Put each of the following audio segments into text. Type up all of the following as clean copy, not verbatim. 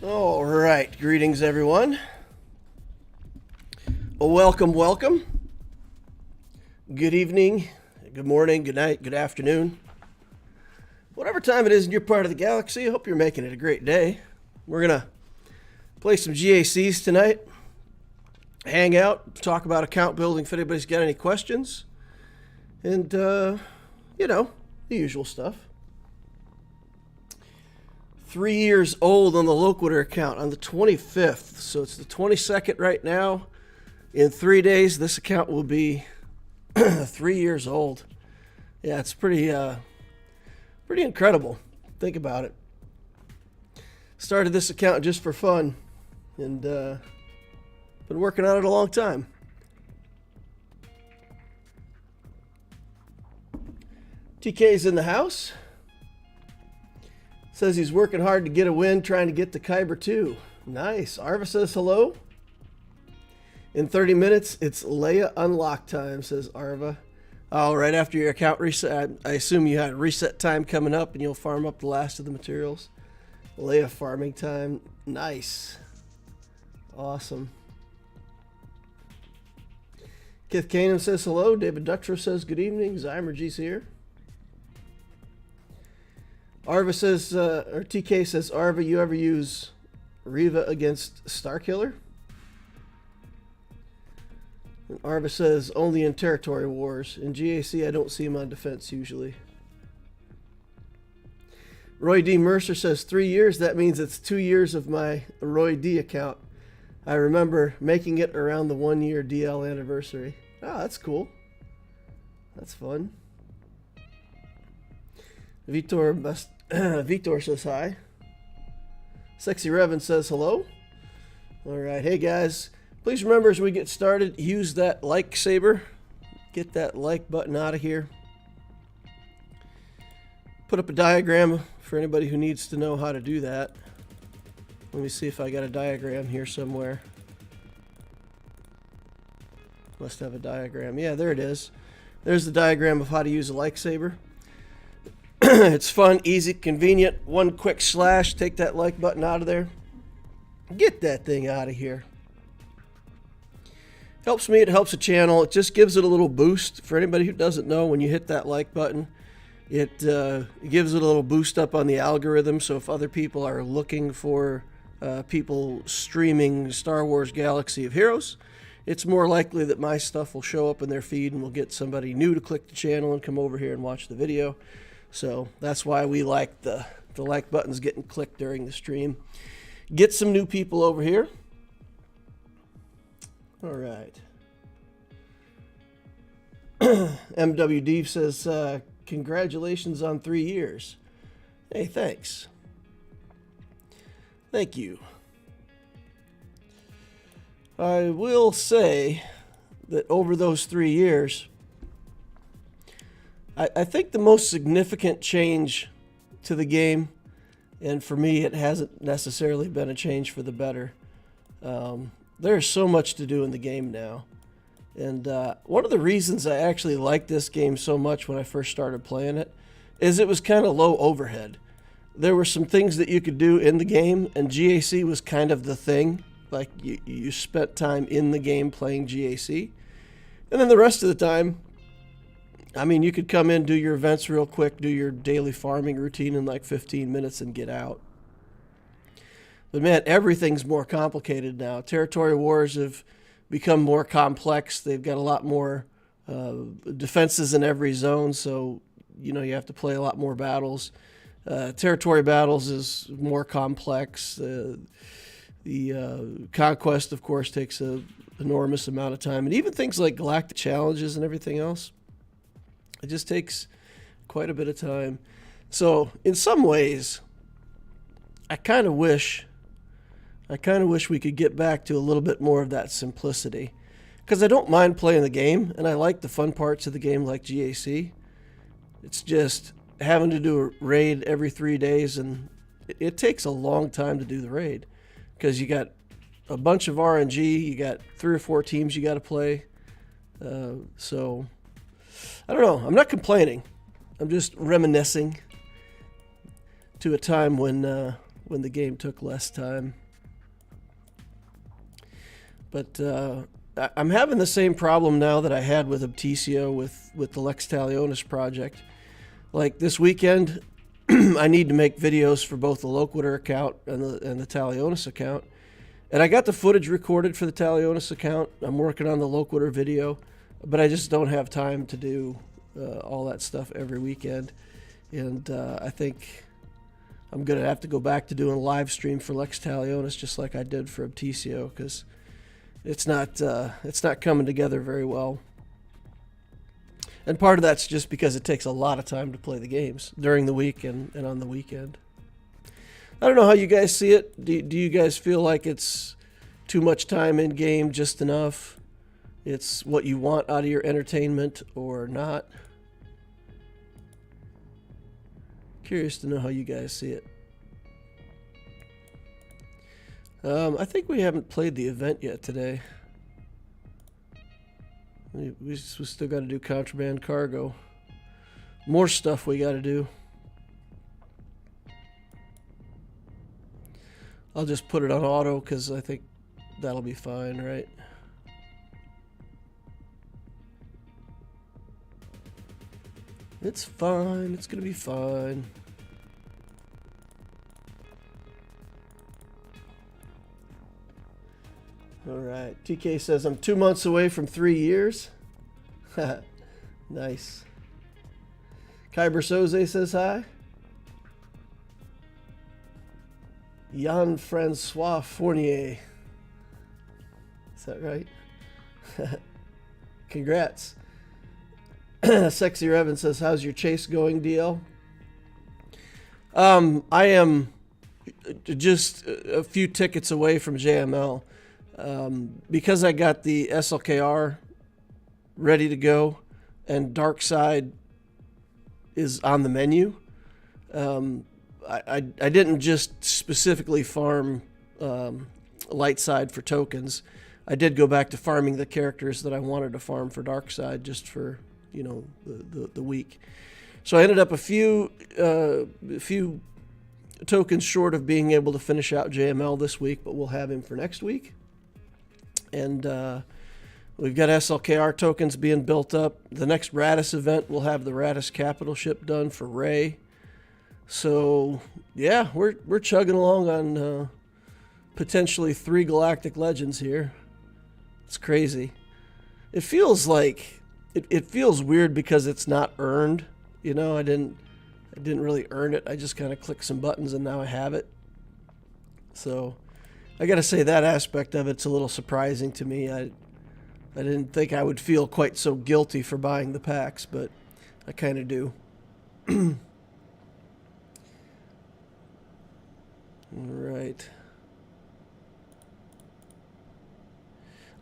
All right, greetings everyone. Welcome. Good evening, good morning, good night, good afternoon. Whatever time it is in your part of the galaxy, I hope you're making it a great day. We're going to play some GACs tonight, hang out, talk about account building if anybody's got any questions, and, the usual stuff. 3 years old on the Loquitur account on the 25th, so it's the 22nd right now. In 3 days, this account will be 3 years old. Yeah, it's pretty incredible. Think about it. Started this account just for fun, and been working on it a long time. TK's in the house. Says he's working hard to get a win, trying to get to Kyber 2. Nice. Arva says hello. In 30 minutes, it's Leia unlock time, says Arva. Oh, right after your account reset. I assume you had reset time coming up and you'll farm up the last of the materials. Leia farming time. Nice. Awesome. Kith Kanem says hello. David Ductro says good evening. Zymergy's here. Arva says, or TK says, Arva, you ever use Reva against Starkiller? And Arva says, only in territory wars. In GAC, I don't see him on defense usually. Roy D. Mercer says, 3 years. That means it's 2 years of my Roy D. account. I remember making it around the 1 year DL anniversary. Oh, that's cool. That's fun. Vitor says hi. Sexy Revan says hello. All right, hey guys, please remember as we get started, use that like saber. Get that like button out of here. Put up a diagram for anybody who needs to know how to do that. Let me see if I got a diagram here somewhere. Must have a diagram. Yeah, there it is. There's the diagram of how to use a like saber. It's fun, easy, convenient. One quick slash, take that like button out of there. Get that thing out of here. Helps me, it helps the channel. It just gives it a little boost. For anybody who doesn't know, when you hit that like button, it gives it a little boost up on the algorithm. So if other people are looking for people streaming Star Wars Galaxy of Heroes, it's more likely that my stuff will show up in their feed and we'll get somebody new to click the channel and come over here and watch the video. So that's why we like the like buttons getting clicked during the stream. Get some new people over here. All right. MWD says, congratulations on 3 years. Hey, thanks. Thank you. I will say that over those 3 years, I think the most significant change to the game, and for me it hasn't necessarily been a change for the better, there's so much to do in the game now. And one of the reasons I actually liked this game so much when I first started playing it is it was kind of low overhead. There were some things that you could do in the game, and GAC was kind of the thing. Like you spent time in the game playing GAC. And then the rest of the time, I mean, you could come in, do your events real quick, do your daily farming routine in like 15 minutes and get out. But man, everything's more complicated now. Territory wars have become more complex. They've got a lot more defenses in every zone, so you have to play a lot more battles. Territory battles is more complex. The conquest, of course, takes an enormous amount of time. And even things like Galactic Challenges and everything else, it just takes quite a bit of time. So in some ways, I kind of wish we could get back to a little bit more of that simplicity. Because I don't mind playing the game, and I like the fun parts of the game like GAC. It's just having to do a raid every 3 days, and it takes a long time to do the raid. Because you got a bunch of RNG, you got 3 or 4 teams you got to play. So I don't know. I'm not complaining. I'm just reminiscing to a time when when the game took less time. But I'm having the same problem now that I had with Obtisio with the Lex Talionis project. Like this weekend, I need to make videos for both the Loquitur account and the Talionis account. And I got the footage recorded for the Talionis account. I'm working on the Loquitur video, but I just don't have time to do all that stuff every weekend. And I think I'm going to have to go back to doing a live stream for Lex Talionis just like I did for Obtisio, because it's not coming together very well. And part of that's just because it takes a lot of time to play the games during the week and on the weekend. I don't know how you guys see it. Do you guys feel like it's too much time in game, just enough? It's what you want out of your entertainment or not? Curious to know how you guys see it. I think we haven't played the event yet today. We still got to do contraband cargo. More stuff we got to do. I'll just put it on auto because I think that'll be fine, right? It's fine. It's going to be fine. All right. TK says, I'm 2 months away from 3 years. Nice. Kyber Soze says hi. Jean-Francois Fournier. Is that right? Congrats. Sexy Revan says, how's your chase going, DL? I am just a few tickets away from JML. Because I got the SLKR ready to go and Dark Side is on the menu, I didn't just specifically farm Light Side for tokens. I did go back to farming the characters that I wanted to farm for Dark Side just for, you know, the week. So I ended up a few tokens short of being able to finish out JML this week, but we'll have him for next week. And we've got SLKR tokens being built up. The next Radis event, we'll have the Radis capital ship done for Ray. So yeah, we're chugging along on potentially 3 Galactic Legends here. It's crazy. It feels like it feels weird because it's not earned. You know, I didn't really earn it. I just kind of clicked some buttons and now I have it. So I got to say that aspect of it's a little surprising to me. I didn't think I would feel quite so guilty for buying the packs, but I kind of do. Right.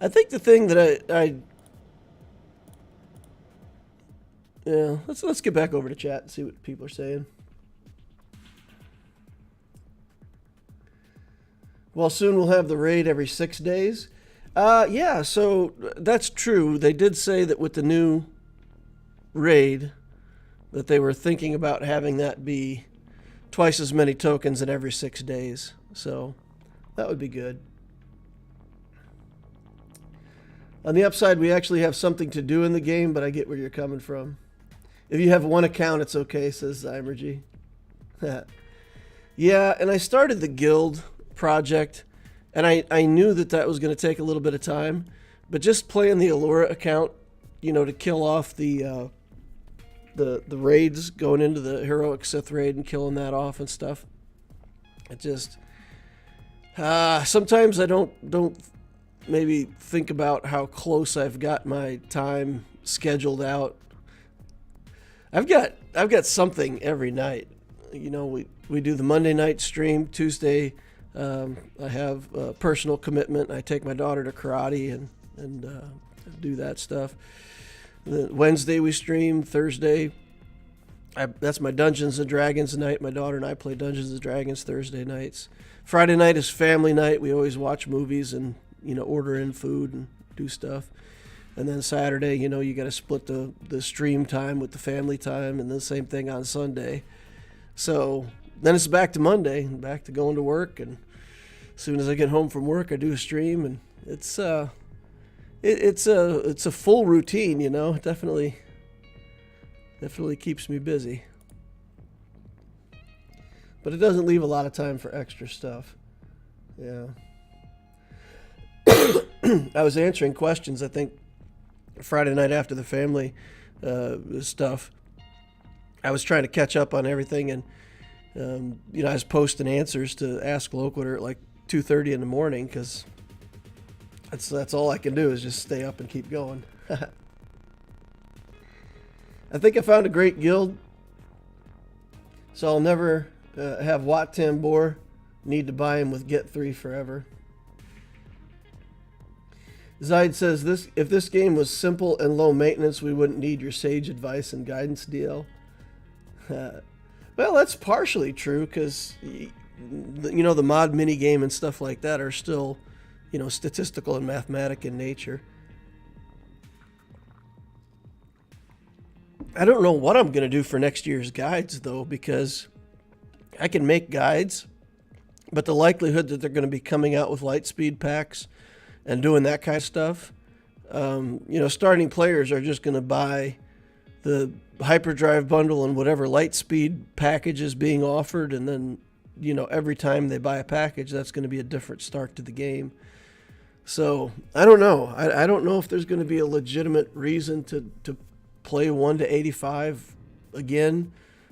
I think the thing that yeah, let's get back over to chat and see what people are saying. Well, soon we'll have the raid every 6 days. Yeah, so that's true. They did say that with the new raid that they were thinking about having that be twice as many tokens in every 6 days. So that would be good. On the upside, we actually have something to do in the game, but I get where you're coming from. If you have one account, it's okay, says Zymergy. Yeah, and I started the guild project, and I knew that was going to take a little bit of time, but just playing the Allura account, you know, to kill off the raids, going into the heroic Sith raid and killing that off and stuff. It just sometimes I don't maybe think about how close I've got my time scheduled out. I've got something every night. You know, we do the Monday night stream. Tuesday I have a personal commitment. I take my daughter to karate and do that stuff. Wednesday we stream. Thursday, that's my Dungeons and Dragons night. My daughter and I play Dungeons and Dragons Thursday nights. Friday night is family night. We always watch movies and, you know, order in food and do stuff. And then Saturday, you know, you got to split the stream time with the family time, and the same thing on Sunday. So then it's back to Monday, back to going to work, and as soon as I get home from work, I do a stream, and it's a full routine, you know. It definitely keeps me busy, but it doesn't leave a lot of time for extra stuff. Yeah. I was answering questions, I think, Friday night after the family stuff. I was trying to catch up on everything, and you know, I was posting answers to Ask Loquitur at like 2:30 in the morning, because that's all I can do is just stay up and keep going. I think I found a great guild, so I'll never have Wat Tambor need to buy him with Get 3 forever. Zaid says, if this game was simple and low maintenance, we wouldn't need your sage advice and guidance, DL. Well, that's partially true, because you know, the mod minigame and stuff like that are still, you know, statistical and mathematic in nature. I don't know what I'm going to do for next year's guides, though, because I can make guides, but the likelihood that they're going to be coming out with Lightspeed packs and doing that kind of stuff, you know, starting players are just going to buy the hyperdrive bundle and whatever Lightspeed package is being offered, and then, you know, every time they buy a package, that's going to be a different start to the game. So I don't know. I don't know if there's going to be a legitimate reason to play 1 to 85 again,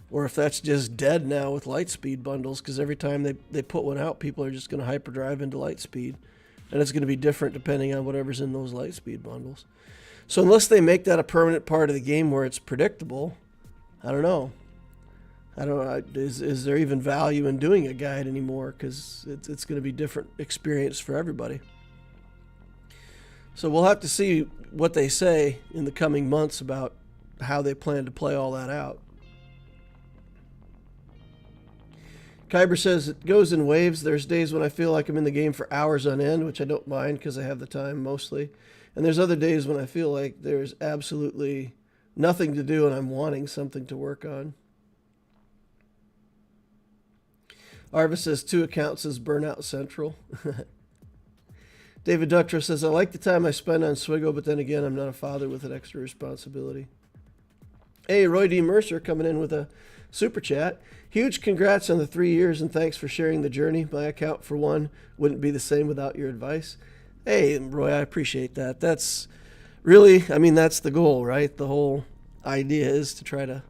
or if that's just dead now with Lightspeed bundles, because every time they put one out, people are just going to hyperdrive into Lightspeed. And it's going to be different depending on whatever's in those Lightspeed bundles. So unless they make that a permanent part of the game where it's predictable, I don't know. Is there even value in doing a guide anymore? Because it's going to be different experience for everybody. So we'll have to see what they say in the coming months about how they plan to play all that out. Kyber says it goes in waves. There's days when I feel like I'm in the game for hours on end, which I don't mind because I have the time mostly. And there's other days when I feel like there's absolutely nothing to do and I'm wanting something to work on. Arvis says 2 accounts is Burnout Central. David Ductra says, I like the time I spend on Swgoh, but then again, I'm not a father with an extra responsibility. Hey, Roy D. Mercer coming in with a super chat. Huge congrats on the 3 years and thanks for sharing the journey. My account, for one, wouldn't be the same without your advice. Hey, Roy, I appreciate that. That's really, I mean, that's the goal, right? The whole idea is to try to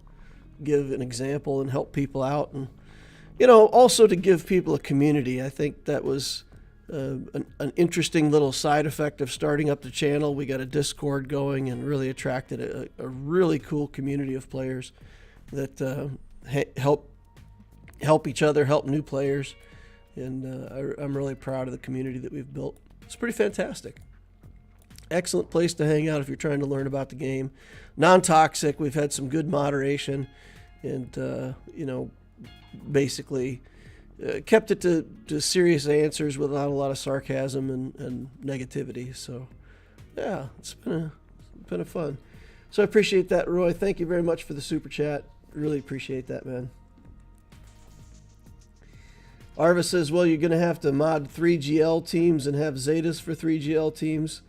give an example and help people out, and, you know, also to give people a community. I think that was an interesting little side effect of starting up the channel. We got a Discord going and really attracted a really cool community of players that help each other, help new players, and I'm really proud of the community that we've built. It's pretty fantastic. Excellent place to hang out if you're trying to learn about the game. Non-toxic. We've had some good moderation, and you know, basically kept it to serious answers without a lot of sarcasm and negativity. So yeah, it's been a fun. So I appreciate that, Roy. Thank you very much for the super chat. Really appreciate that, man. Arva says, well, you're going to have to mod 3 GL teams and have Zetas for 3 GL teams.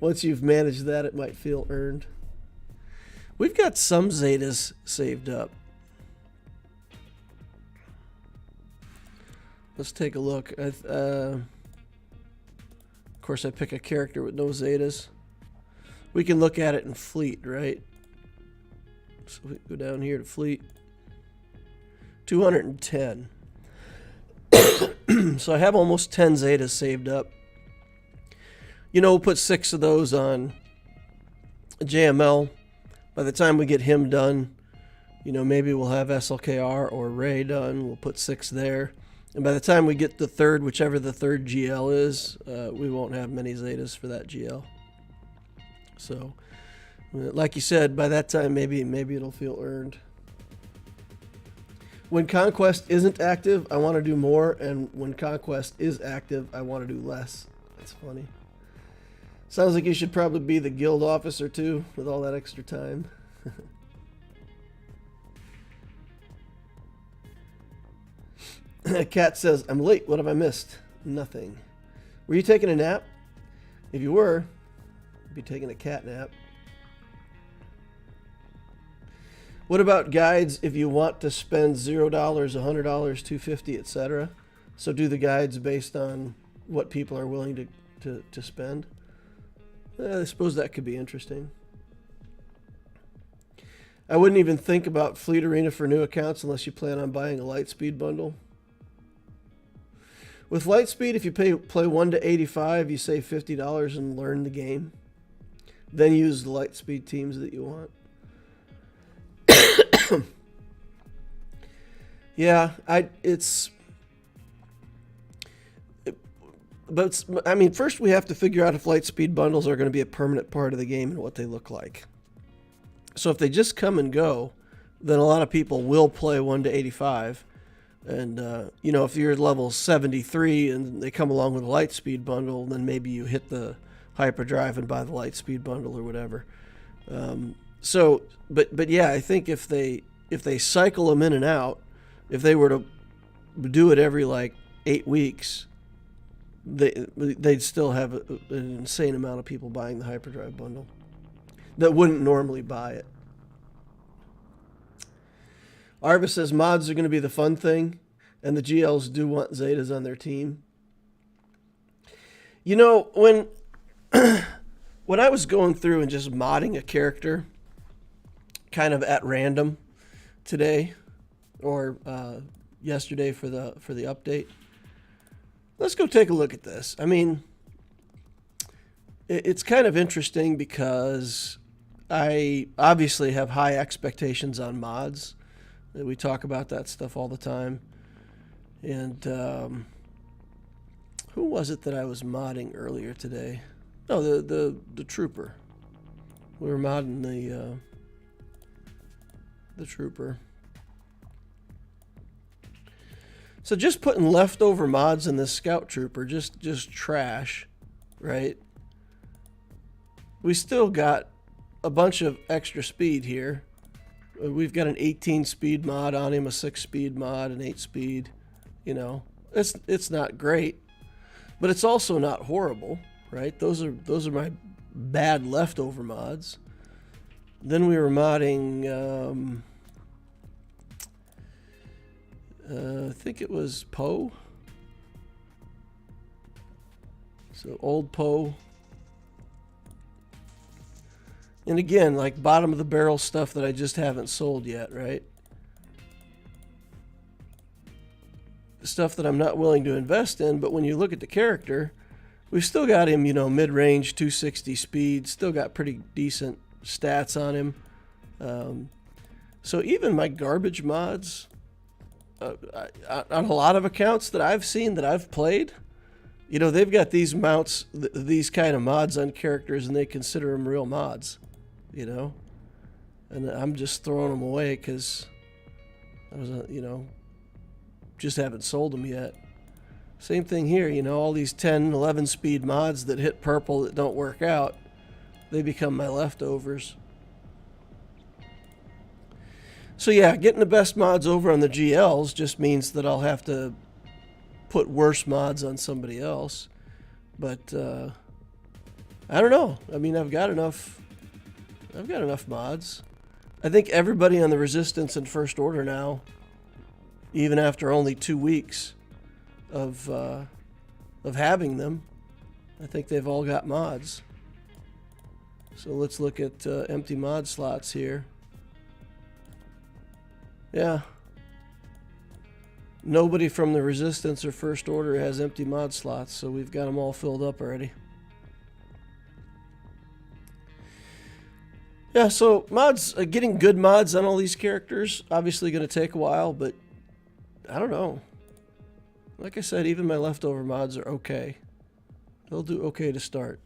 Once you've managed that, it might feel earned. We've got some Zetas saved up. Let's take a look. Of course, I pick a character with no Zetas. We can look at it in Fleet, right? So we go down here to Fleet. 210. So I have almost 10 Zetas saved up. You know, we'll put 6 of those on JML. By the time we get him done, you know, maybe we'll have SLKR or Ray done. We'll put 6 there. And by the time we get the third, whichever the third GL is, we won't have many Zetas for that GL. So, like you said, by that time, maybe it'll feel earned. When Conquest isn't active, I want to do more, and when Conquest is active, I want to do less. That's funny. Sounds like you should probably be the guild officer too, with all that extra time. Cat says, I'm late. What have I missed? Nothing. Were you taking a nap? If you were, you'd be taking a cat nap. What about guides if you want to spend $0, $100, $250, etc.? So do the guides based on what people are willing to spend? I suppose that could be interesting. I wouldn't even think about Fleet Arena for new accounts unless you plan on buying a Lightspeed bundle. With Lightspeed, if you play 1 to 85, you save $50 and learn the game. Then use the Lightspeed teams that you want. Yeah, but I mean, first we have to figure out if Lightspeed bundles are going to be a permanent part of the game and what they look like. So if they just come and go, then a lot of people will play 1 to 85. And, you know, if you're level 73 and they come along with a Lightspeed bundle, then maybe you hit the hyperdrive and buy the Lightspeed bundle or whatever. But yeah, I think if they cycle them in and out, if they were to do it every like 8 weeks, they'd still have an insane amount of people buying the hyperdrive bundle that wouldn't normally buy it. Arvis says mods are going to be the fun thing, and the GLs do want Zetas on their team. You know, when I was going through and just modding a character kind of at random today or yesterday for the update, let's go take a look at this. I mean, it's kind of interesting because I obviously have high expectations on mods. We talk about that stuff all the time. And who was it that I was modding earlier today? Oh, the Trooper. We were modding the Trooper. So just putting leftover mods in this Scout Trooper, just trash, right? We still got a bunch of extra speed here. We've got an 18 speed mod on him, a 6 speed mod, an 8 speed. You know, it's not great, but it's also not horrible, right? Those are my bad leftover mods. Then we were modding, I think it was Poe. So old Poe. And again, like bottom of the barrel stuff that I just haven't sold yet, right? Stuff that I'm not willing to invest in, but when you look at the character, we've still got him, you know, mid-range, 260 speed, still got pretty decent stats on him. So even my garbage mods, on a lot of accounts that I've seen, that I've played, you know, they've got these mounts, these kind of mods on characters, and they consider them real mods, you know? And I'm just throwing them away because I was, you know, just haven't sold them yet. Same thing here, you know, all these 10, 11 speed mods that hit purple that don't work out, they become my leftovers. So yeah, getting the best mods over on the GLs just means that I'll have to put worse mods on somebody else. But I don't know. I mean, I've got enough mods. I think everybody on the Resistance and First Order now, even after only 2 weeks of having them, I think they've all got mods. So let's look at empty mod slots here. Yeah. Nobody from the Resistance or First Order has empty mod slots, so we've got them all filled up already. Yeah, so mods, getting good mods on all these characters, obviously going to take a while, but I don't know. Like I said, even my leftover mods are okay. They'll do okay to start.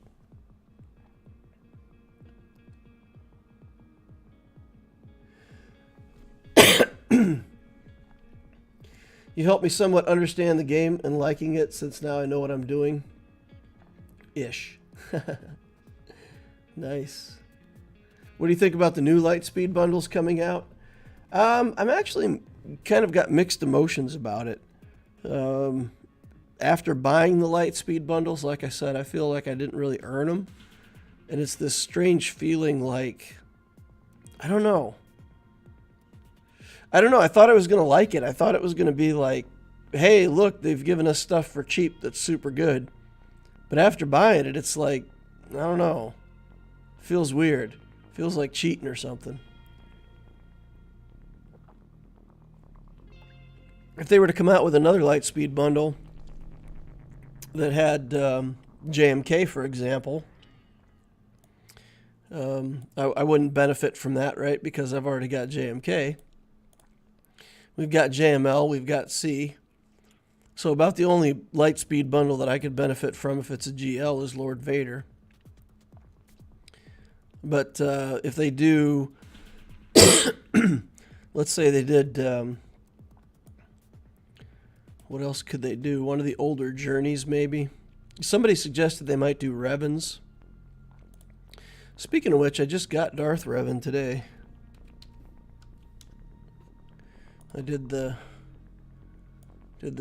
You helped me somewhat understand the game and liking it since now I know what I'm doing. Ish. Nice. What do you think about the new Lightspeed bundles coming out? I'm actually kind of got mixed emotions about it. After buying the Lightspeed bundles, like I said, I feel like I didn't really earn them. And it's this strange feeling like, I don't know. I thought I was going to like it. I thought it was going to be like, hey, look, they've given us stuff for cheap that's super good. But after buying it, it's like, I don't know. Feels weird. Feels like cheating or something. If they were to come out with another Lightspeed bundle that had JMK, for example, I wouldn't benefit from that, right? Because I've already got JMK. We've got JML, we've got C. So about the only Lightspeed bundle that I could benefit from if it's a GL is Lord Vader. But if they do, let's say they did, what else could they do? One of the older journeys, maybe. Somebody suggested they might do Revans. Speaking of which, I just got Darth Revan today. I did the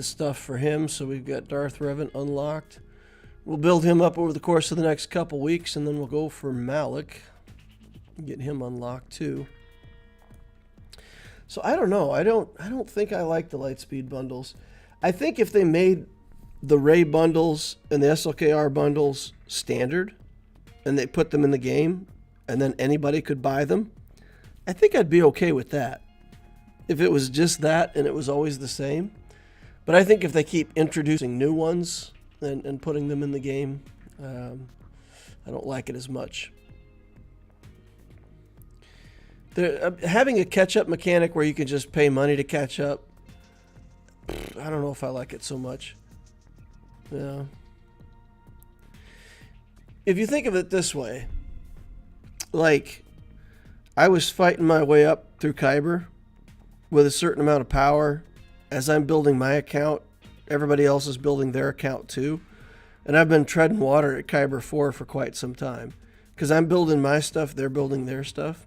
stuff for him, so we've got Darth Revan unlocked. We'll build him up over the course of the next couple weeks, and then we'll go for Malik. Get him unlocked too. So I don't know. I don't think I like the Lightspeed bundles. I think if they made the Ray bundles and the SLKR bundles standard, and they put them in the game, and then anybody could buy them, I think I'd be okay with that. If it was just that and it was always the same. But I think if they keep introducing new ones and putting them in the game, I don't like it as much. Having a catch-up mechanic where you can just pay money to catch up, I don't know if I like it so much. Yeah. If you think of it this way, like, I was fighting my way up through Kyber with a certain amount of power. As I'm building my account, everybody else is building their account too. And I've been treading water at Kyber 4 for quite some time. Because I'm building my stuff, they're building their stuff.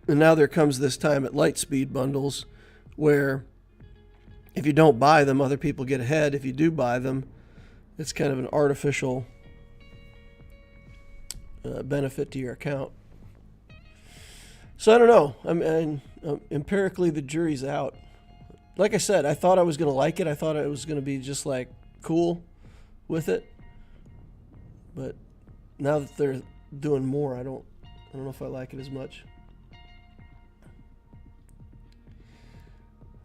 And now there comes this time at Lightspeed bundles where if you don't buy them, other people get ahead. If you do buy them, it's kind of an artificial benefit to your account. So I don't know. I mean, empirically, the jury's out. Like I said, I thought I was going to like it. I thought it was going to be just like cool with it. But now that they're doing more, I don't know if I like it as much.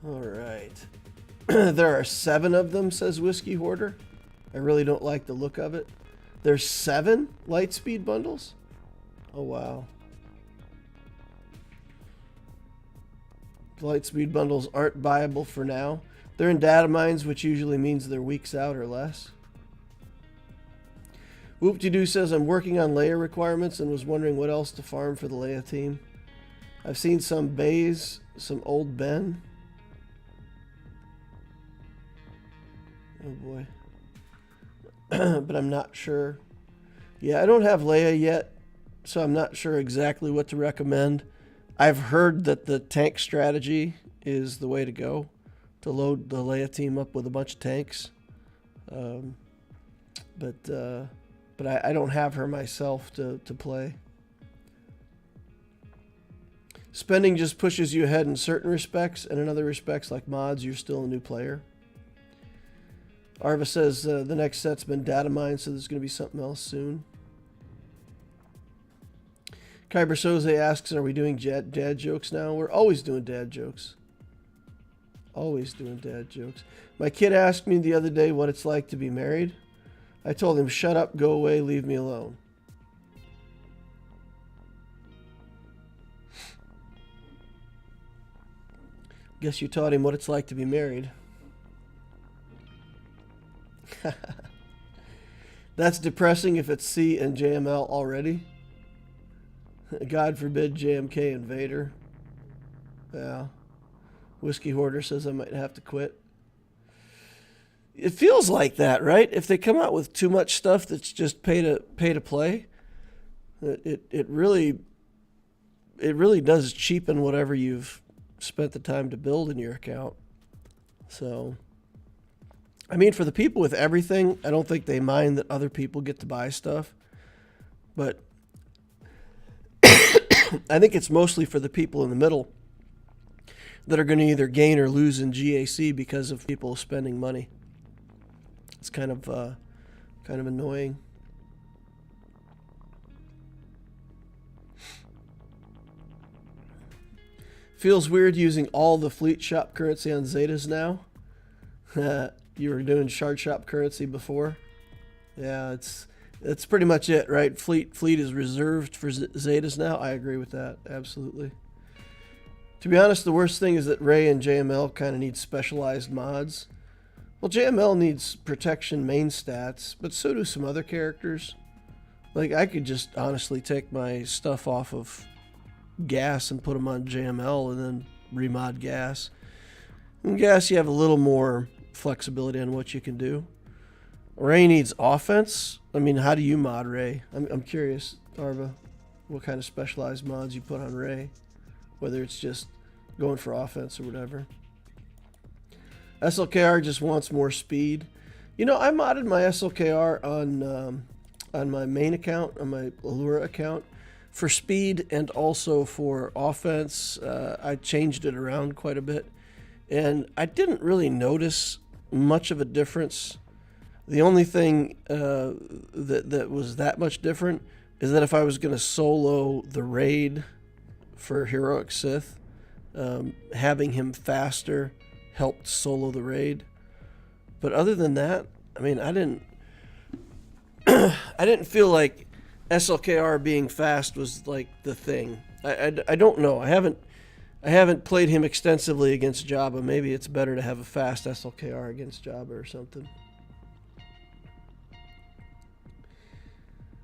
All right. There are 7 of them, says Whiskey Hoarder. I really don't like the look of it. There's 7 Lightspeed bundles? Oh, wow. Lightspeed bundles aren't buyable for now. They're in data mines, which usually means they're weeks out or less. Whoop-de-doo says, I'm working on Leia requirements and was wondering what else to farm for the Leia team. I've seen some Baze, some old Ben. Oh boy. But I'm not sure. Yeah, I don't have Leia yet, so I'm not sure exactly what to recommend. I've heard that the tank strategy is the way to go, to load the Leia team up with a bunch of tanks. But I don't have her myself to play. Spending just pushes you ahead in certain respects, and in other respects, like mods, you're still a new player. Arva says the next set's been data mined, so there's going to be something else soon. Kyber Soze asks, are we doing dad jokes now? We're always doing dad jokes. Always doing dad jokes. My kid asked me the other day what it's like to be married. I told him, shut up, go away, leave me alone. Guess you taught him what it's like to be married. That's depressing if it's C and JML already. God forbid JMK and Vader. Yeah. Whiskey Hoarder says I might have to quit. It feels like that, right? If they come out with too much stuff that's just pay to play, it really does cheapen whatever you've spent the time to build in your account. So I mean, for the people with everything, I don't think they mind that other people get to buy stuff. But I think it's mostly for the people in the middle that are going to either gain or lose in GAC because of people spending money. It's kind of annoying. Feels weird using all the fleet shop currency on Zetas now. You were doing shard shop currency before. Yeah, it's pretty much it, right? Fleet is reserved for Zetas now. I agree with that, absolutely. To be honest, the worst thing is that Ray and JML kind of need specialized mods. Well, JML needs protection main stats, but so do some other characters. Like, I could just honestly take my stuff off of Gas and put them on JML and then remod Gas. In Gas, you have a little more flexibility on what you can do. Ray needs offense. I mean, how do you mod Ray? I'm curious, Arva, what kind of specialized mods you put on Ray, whether it's just going for offense or whatever. SLKR just wants more speed. You know, I modded my SLKR on my main account, on my Allura account, for speed and also for offense. I changed it around quite a bit, and I didn't really notice much of a difference. The only thing that was that much different is that if I was going to solo the raid for Heroic Sith, having him faster helped solo the raid. But other than that, I mean, I didn't feel like SLKR being fast was like the thing. I don't know. I haven't played him extensively against Jabba. Maybe it's better to have a fast SLKR against Jabba or something.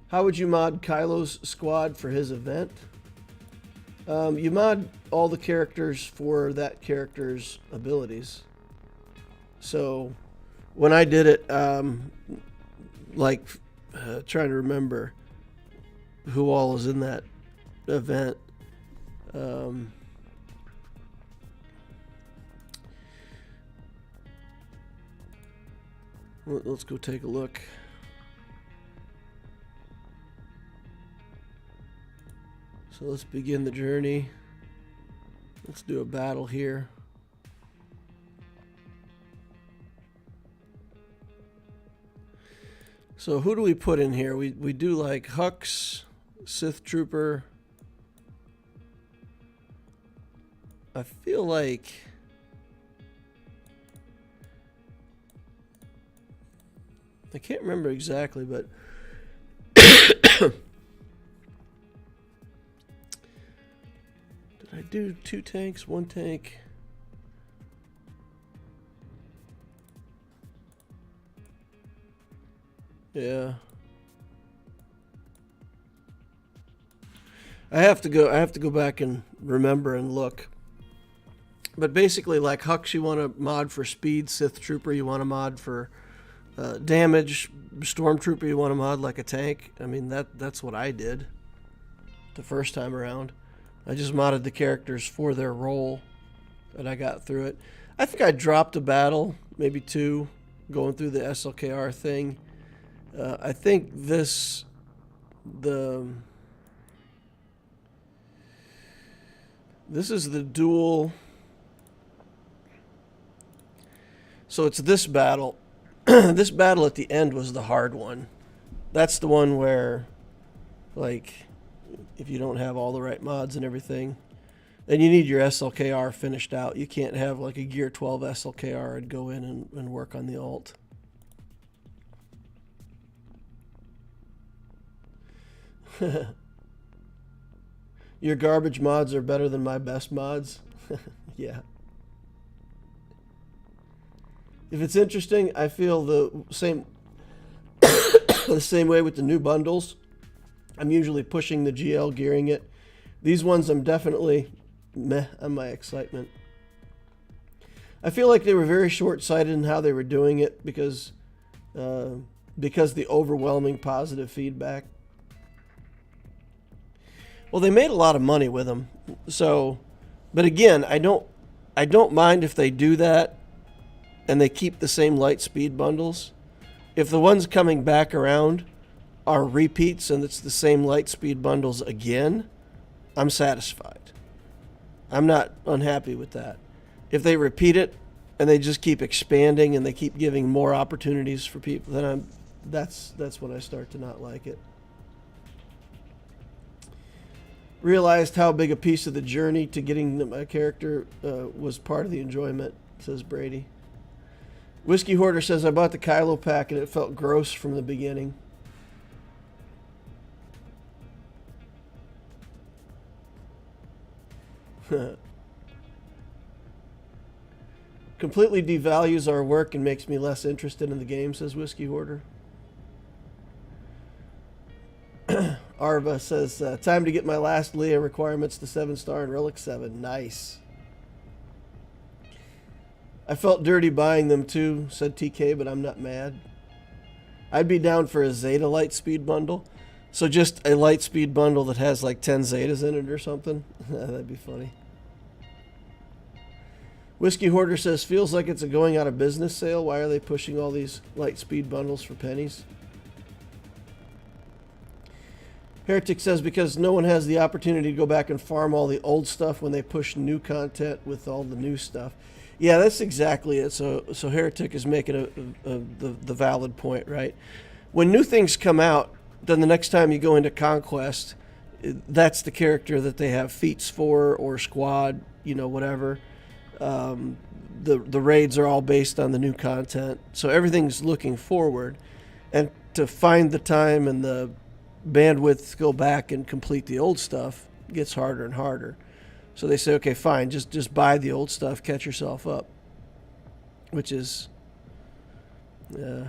How would you mod Kylo's squad for his event? You mod all the characters for that character's abilities. So when I did it, trying to remember who all is in that event. Let's go take a look. So let's begin the journey. Let's do a battle here. So who do we put in here? We do like Hux, Sith Trooper. I feel like I can't remember exactly, but I do 2 tanks, 1 tank. Yeah. I have to go back and remember and look. But basically, like Hux, you want to mod for speed. Sith Trooper, you want to mod for damage. Stormtrooper, you want to mod like a tank. I mean, that's what I did the first time around. I just modded the characters for their role, and I got through it. I think I dropped a battle, maybe 2, going through the SLKR thing. I think this is the duel. So it's this battle. This battle at the end was the hard one. That's the one where, like, if you don't have all the right mods and everything, and you need your SLKR finished out. You can't have like a Gear 12 SLKR and go in and work on the alt. Your garbage mods are better than my best mods. Yeah. If it's interesting, I feel the same the same way with the new bundles. I'm usually pushing the GL, gearing it. These ones I'm definitely meh on my excitement. I feel like they were very short-sighted in how they were doing it because the overwhelming positive feedback. Well, they made a lot of money with them. So, but again, I don't mind if they do that and they keep the same light speed bundles, if the ones coming back around are repeats and it's the same light speed bundles again, I'm satisfied. I'm not unhappy with that. If they repeat it and they just keep expanding and they keep giving more opportunities for people, then that's when I start to not like it. Realized how big a piece of the journey to getting my character was part of the enjoyment, says Brady. Whiskey Hoarder says, I bought the Kylo pack and it felt gross from the beginning. Completely devalues our work and makes me less interested in the game, says Whiskey Hoarder. Arva says, time to get my last Leia requirements to 7-star and Relic 7. Nice. I felt dirty buying them too, said TK, but I'm not mad. I'd be down for a Zeta light speed bundle. So just a light speed bundle that has like 10 Zetas in it or something. That'd be funny. Whiskey Hoarder says, feels like it's a going out of business sale. Why are they pushing all these light speed bundles for pennies? Heretic says, because no one has the opportunity to go back and farm all the old stuff when they push new content with all the new stuff. Yeah, that's exactly it. So Heretic is making the valid point, right? When new things come out, then the next time you go into Conquest, that's the character that they have feats for or squad, whatever. The raids are all based on the new content. So everything's looking forward. And to find the time and the bandwidth to go back and complete the old stuff gets harder and harder. So they say, okay, fine, just buy the old stuff, catch yourself up. Which is, I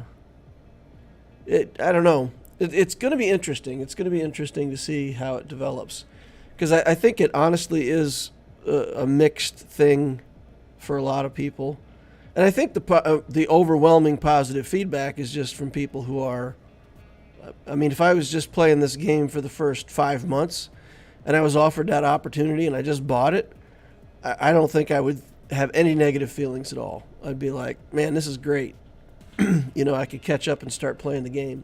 don't know. It's going to be interesting. It's going to be interesting to see how it develops. Because I think it honestly is a mixed thing for a lot of people. And I think the overwhelming positive feedback is just from people who are, I mean, if I was just playing this game for the first 5 months and I was offered that opportunity and I just bought it, I don't think I would have any negative feelings at all. I'd be like, man, this is great. I could catch up and start playing the game.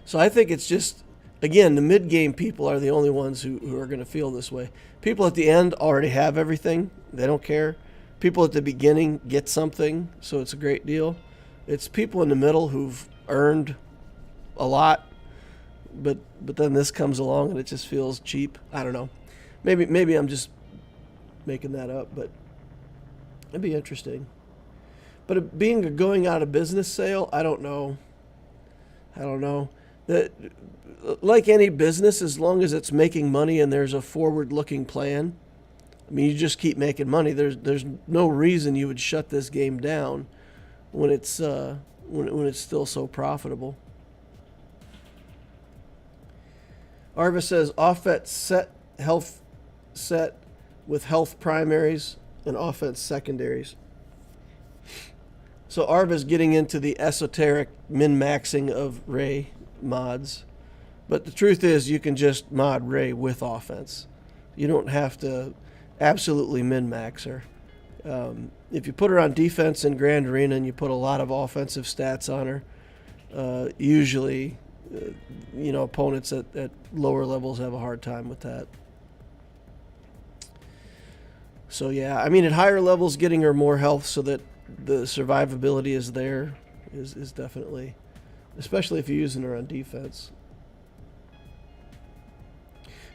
So I think it's just, again, the mid-game people are the only ones who are going to feel this way. People at the end already have everything. They don't care. People at the beginning get something, so it's a great deal. It's people in the middle who've earned a lot, but then this comes along and it just feels cheap. I don't know. Maybe I'm just making that up, but it'd be interesting. But it being a going out of business sale, I don't know. That, like any business, as long as it's making money and there's a forward-looking plan, I mean, you just keep making money. There's no reason you would shut this game down when it's when it's still so profitable. Arva says offense set, health set with health primaries and offense secondaries. So Arva's getting into the esoteric min-maxing of Rey mods. But the truth is you can just mod Rey with offense. You don't have to absolutely min-max her. If you put her on defense in Grand Arena and you put a lot of offensive stats on her, usually opponents at lower levels have a hard time with that. So yeah, I mean, at higher levels, getting her more health so that the survivability is there is definitely, especially if you're using her on defense.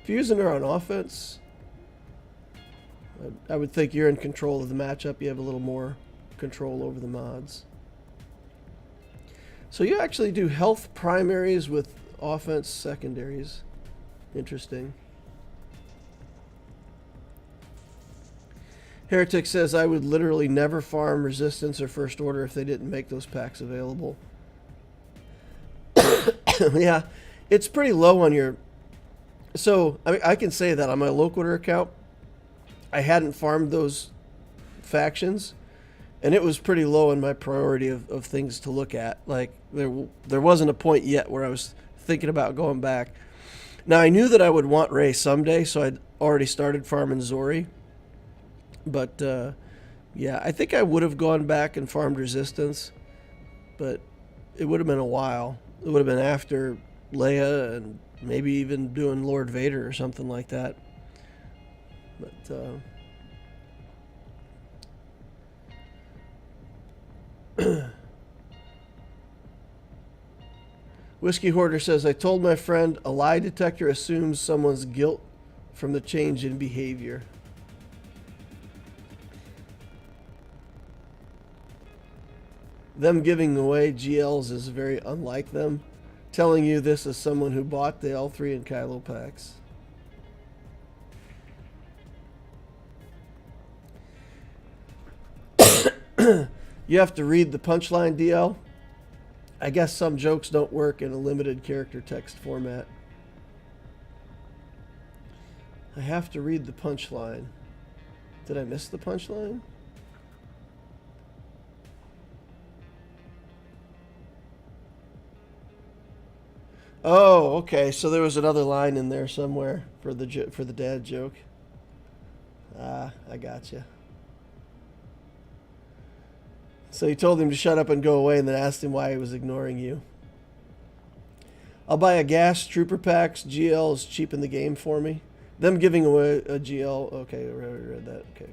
If you're using her on offense, I would think you're in control of the matchup. You have a little more control over the mods. So you actually do health primaries with offense secondaries. Interesting. Heretic says, I would literally never farm Resistance or First Order if they didn't make those packs available. Yeah, it's pretty low on your... So, I can say that on my Loquitur account, I hadn't farmed those factions, and it was pretty low in my priority of things to look at. Like, there wasn't a point yet where I was thinking about going back. Now, I knew that I would want Rey someday, so I'd already started farming Zori. But Yeah, I think I would have gone back and farmed Resistance, but it would have been a while. It would have been after Leia and maybe even doing Lord Vader or something like that. But Whiskey Hoarder says, I told my friend a lie detector assumes someone's guilt from the change in behavior. Them giving away GLs is very unlike them. Telling you this as someone who bought the L3 and Kylo packs. You have to read the punchline, DL. I guess some jokes don't work in a limited character text format. I have to read the punchline. Did I miss the punchline? Oh, okay. So there was another line in there somewhere for the dad joke. Ah, I gotcha. So you told him to shut up and go away, and then asked him why he was ignoring you. I'll buy a gas trooper packs. GL is cheap in the game for me. Them giving away a GL. Okay, I read that. Okay.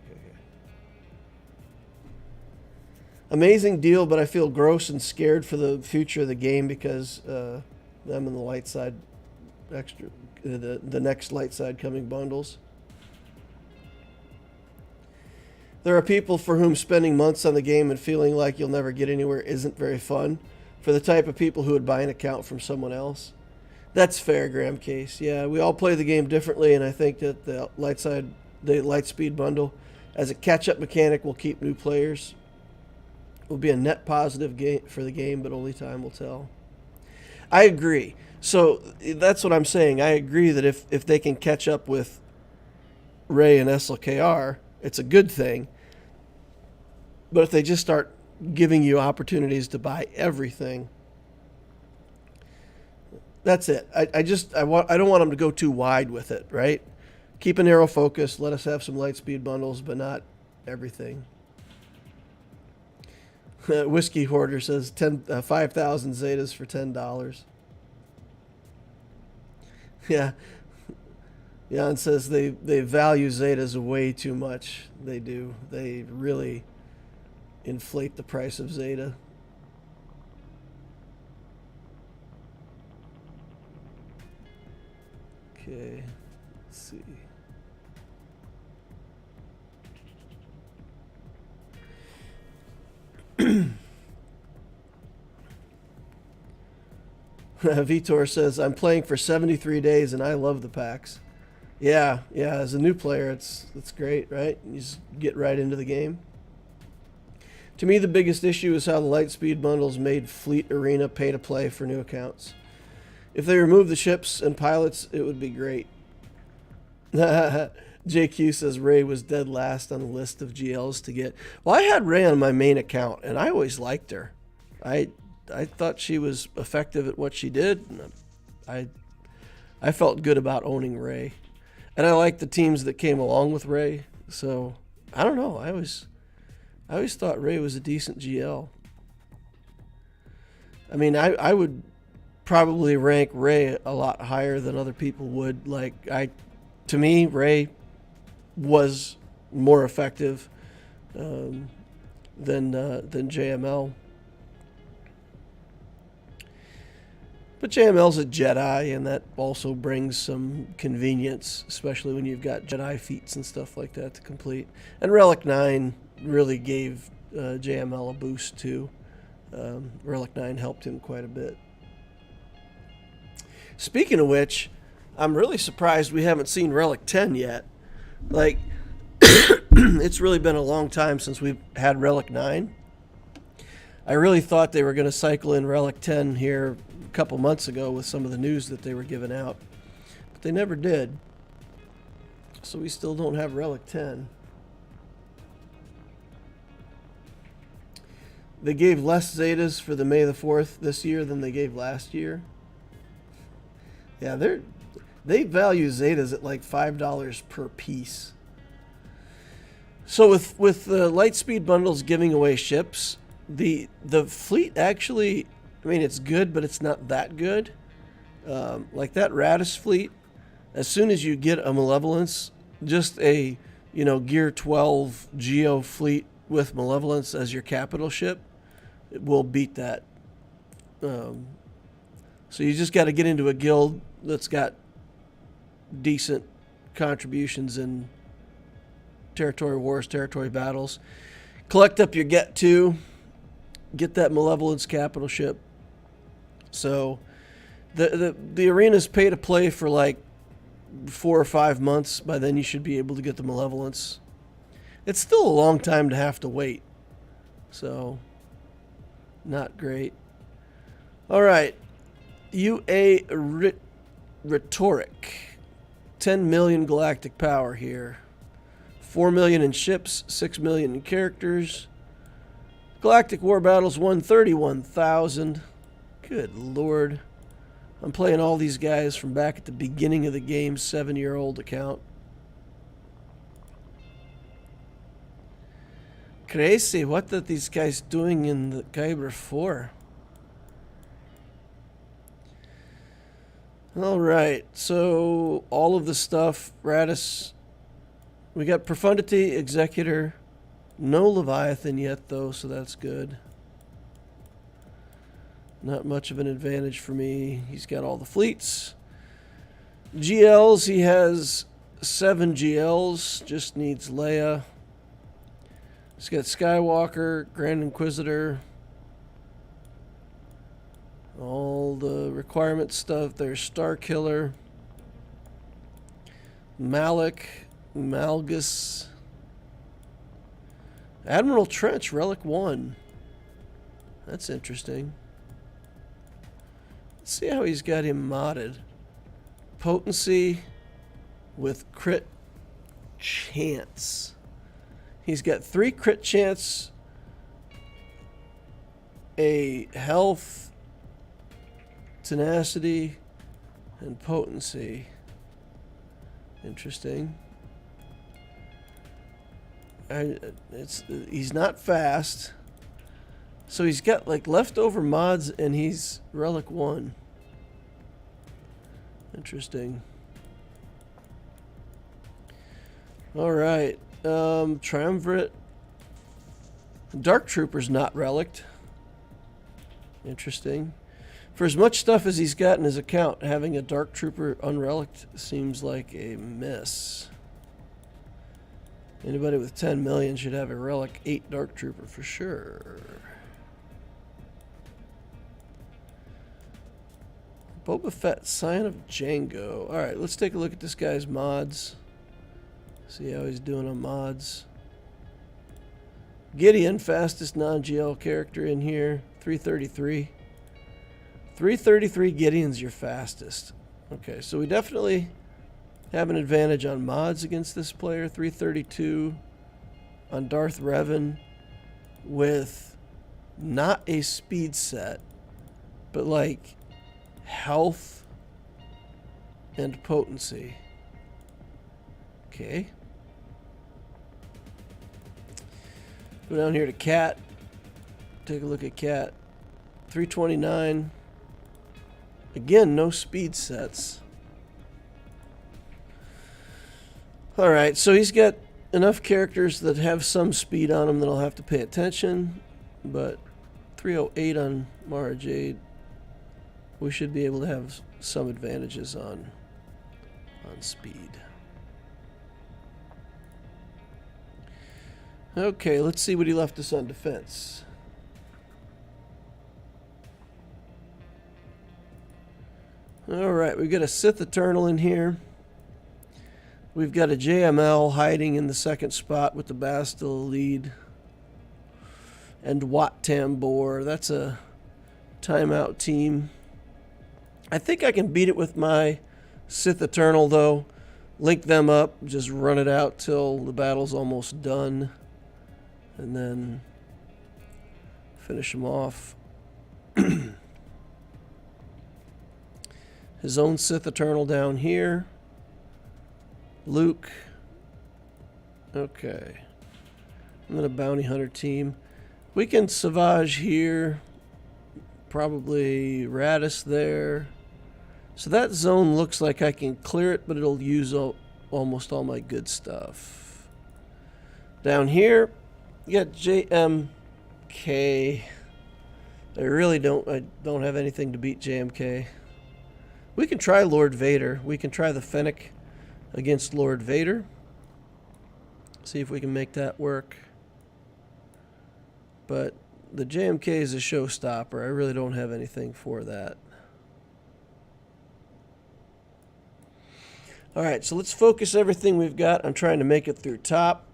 Amazing deal, but I feel gross and scared for the future of the game because them and the light side extra, the next light side coming bundles. There are people for whom spending months on the game and feeling like you'll never get anywhere isn't very fun. For the type of people who would buy an account from someone else. That's fair, Graham Case. Yeah, we all play the game differently, and I think that the Lightspeed bundle, as a catch-up mechanic, will keep new players. It will be a net positive game for the game, but only time will tell. I agree. So that's what I'm saying. I agree that if they can catch up with Rey and SLKR, it's a good thing. But if they just start giving you opportunities to buy everything, that's it. I don't want them to go too wide with it, right? Keep a narrow focus. Let us have some Lightspeed bundles, but not everything. Whiskey Hoarder says 5,000 Zetas for $10. Yeah. Jan says they value Zetas way too much. They do. They really inflate the price of Zeta. Okay, let's see. Vitor says, I'm playing for 73 days and I love the packs. Yeah, as a new player, it's great, right? You just get right into the game. To me, the biggest issue is how the Lightspeed bundles made Fleet Arena pay to play for new accounts. If they remove the ships and pilots, it would be great. JQ says Rey was dead last on the list of GLs to get. Well, I had Rey on my main account, and I always liked her. I thought she was effective at what she did. And I felt good about owning Rey. And I liked the teams that came along with Rey. So, I don't know. I always thought Rey was a decent GL. I mean, I would probably rank Rey a lot higher than other people would. To me, Rey was more effective than JML. But JML's a Jedi, and that also brings some convenience, especially when you've got Jedi feats and stuff like that to complete. And Relic 9 really gave JML a boost too. Relic 9 helped him quite a bit. Speaking of which, I'm really surprised we haven't seen Relic 10 yet. It's really been a long time since we've had Relic 9. I really thought they were going to cycle in Relic 10 here a couple months ago with some of the news that they were giving out. But they never did. So we still don't have Relic 10. They gave less Zetas for the May the 4th this year than they gave last year. Yeah, they value Zetas at like $5 per piece. So with the Lightspeed bundles giving away ships, the fleet actually, I mean, it's good, but it's not that good. Like that Radis fleet, as soon as you get a Malevolence, just a, you know, Gear 12 Geo fleet with Malevolence as your capital ship, it will beat that. So you just got to get into a guild that's got decent contributions in territory wars, territory battles. Collect up your Get 2, get that Malevolence capital ship. So the arena's pay to play for like 4 or 5 months. By then you should be able to get the Malevolence. It's still a long time to have to wait. So, not great. All right. UA Rhetoric. 10 million galactic power here. 4 million in ships, 6 million in characters. Galactic War Battles 131,000. Good lord. I'm playing all these guys from back at the beginning of the game, 7-year-old account. Crazy, what are these guys doing in the Kyber 4? Alright, so all of the stuff, Radis, we got Profundity, Executor, no Leviathan yet though, so that's good. Not much of an advantage for me. He's got all the fleets. GLs, he has 7 GLs, just needs Leia. He's got Skywalker, Grand Inquisitor. All the requirement stuff. There's Star Killer. Malik, Malgus. Admiral Trench, Relic 1. That's interesting. Let's see how he's got him modded. Potency with crit chance. He's got 3 crit chance, a health, tenacity, and potency. Interesting. He's not fast. So he's got like leftover mods and he's Relic 1. Interesting. Alright. Triumvirate. Dark Trooper's not relicked. Interesting. For as much stuff as he's got in his account, having a Dark Trooper unrelicked seems like a miss. Anybody with 10 million should have a Relic 8 Dark Trooper for sure. Boba Fett, Sign of Django. Alright, let's take a look at this guy's mods. See how he's doing on mods. Gideon, fastest non-GL character in here. 333. 333 Gideon's your fastest. Okay, so we definitely have an advantage on mods against this player. 332 on Darth Revan with not a speed set, but like health and potency. Okay. Go down here to Cat. Take a look at Cat. 329. Again, no speed sets. Alright, so he's got enough characters that have some speed on them that I'll have to pay attention. But 308 on Mara Jade. We should be able to have some advantages on speed. Okay, let's see what he left us on defense. Alright, we've got a Sith Eternal in here. We've got a JML hiding in the second spot with the Bastille lead. And Wat Tambor. That's a timeout team. I think I can beat it with my Sith Eternal, though. Link them up, just run it out till the battle's almost done. And then finish him off. His own Sith Eternal down here. Luke. Okay. And then a bounty hunter team. We can Savage here. Probably Radis there. So that zone looks like I can clear it, but it'll use almost all my good stuff. Down here, you got JMK. I don't have anything to beat JMK. We can try Lord Vader. We can try the Fennec against Lord Vader. See if we can make that work. But the JMK is a showstopper. I really don't have anything for that. Alright, so let's focus everything we've got on trying to make it through top.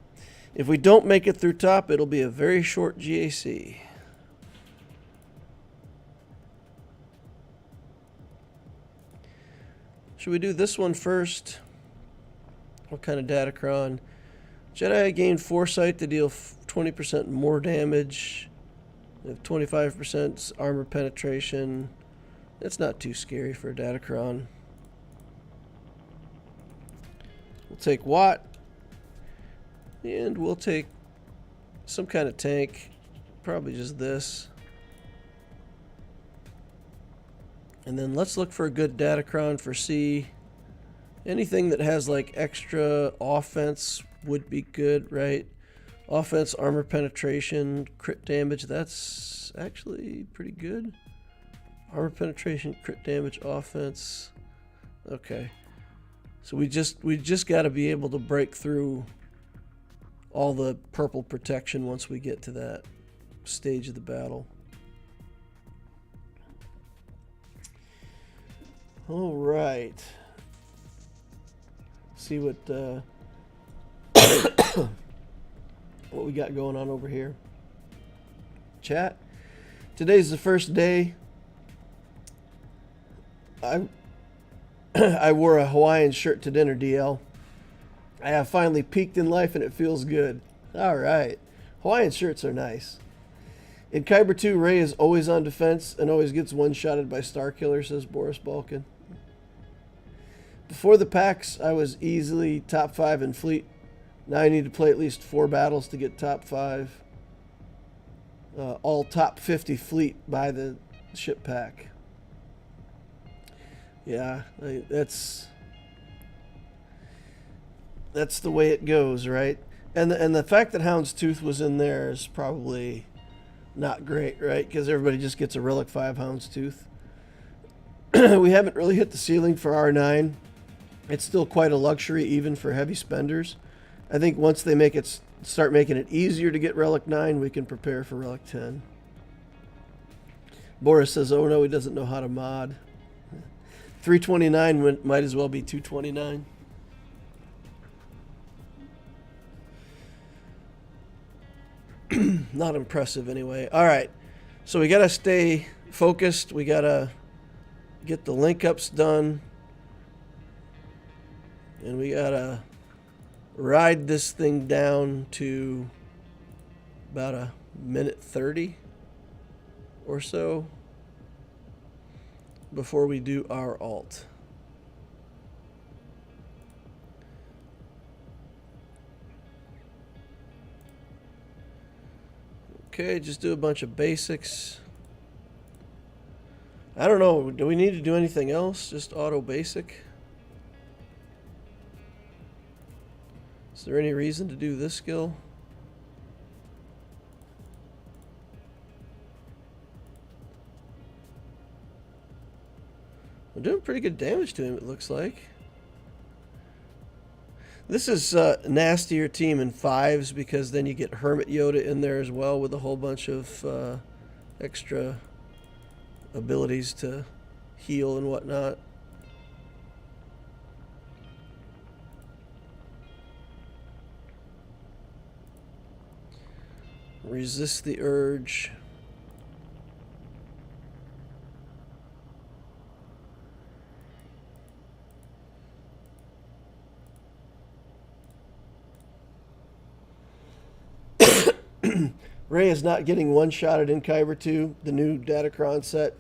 If we don't make it through top, it'll be a very short GAC. Should we do this one first? What kind of Datacron? Jedi gained foresight to deal 20% more damage. They have 25% armor penetration. That's not too scary for a Datacron. We'll take Watt. And we'll take some kind of tank. Probably just this. And then let's look for a good Datacron for C. Anything that has like extra offense would be good, right? Offense, armor penetration, crit damage. That's actually pretty good. Armor penetration, crit damage, offense. Okay. So we just got to be able to break through all the purple protection once we get to that stage of the battle. All right. See what what we got going on over here. Chat. Today's the first day. I wore a Hawaiian shirt to dinner, DL. I have finally peaked in life and it feels good. All right. Hawaiian shirts are nice. In Kyber 2, Rey is always on defense and always gets one-shotted by Starkiller, says Boris Balkan. Before the packs, I was easily top 5 in fleet. Now I need to play at least 4 battles to get top 5. All top 50 fleet by the ship pack. Yeah, that's the way it goes, right? And the fact that Houndstooth was in there is probably not great, right? Because everybody just gets a Relic 5 Houndstooth. We haven't really hit the ceiling for R9. It's still quite a luxury even for heavy spenders. I think once they start making it easier to get Relic 9, we can prepare for Relic 10. Boris says, oh no, he doesn't know how to mod. 329 might as well be 229. Not impressive anyway. All right, so we got to stay focused. We got to get the link-ups done. And we got to ride this thing down to about a minute 30 or so before we do our alt. Okay, just do a bunch of basics. I don't know, do we need to do anything else? Just auto basic? Is there any reason to do this skill? We're doing pretty good damage to him, it looks like. This is a nastier team in 5s because then you get Hermit Yoda in there as well with a whole bunch of extra abilities to heal and whatnot. Resist the urge. Rey is not getting one-shotted in Kyber 2, the new Datacron set.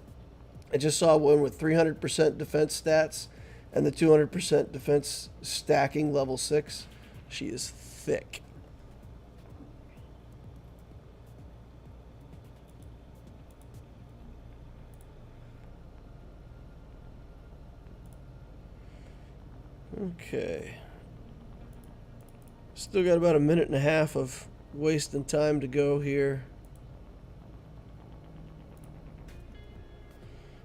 I just saw one with 300% defense stats and the 200% defense stacking level 6. She is thick. Okay. Still got about a minute and a half of wasting time to go here.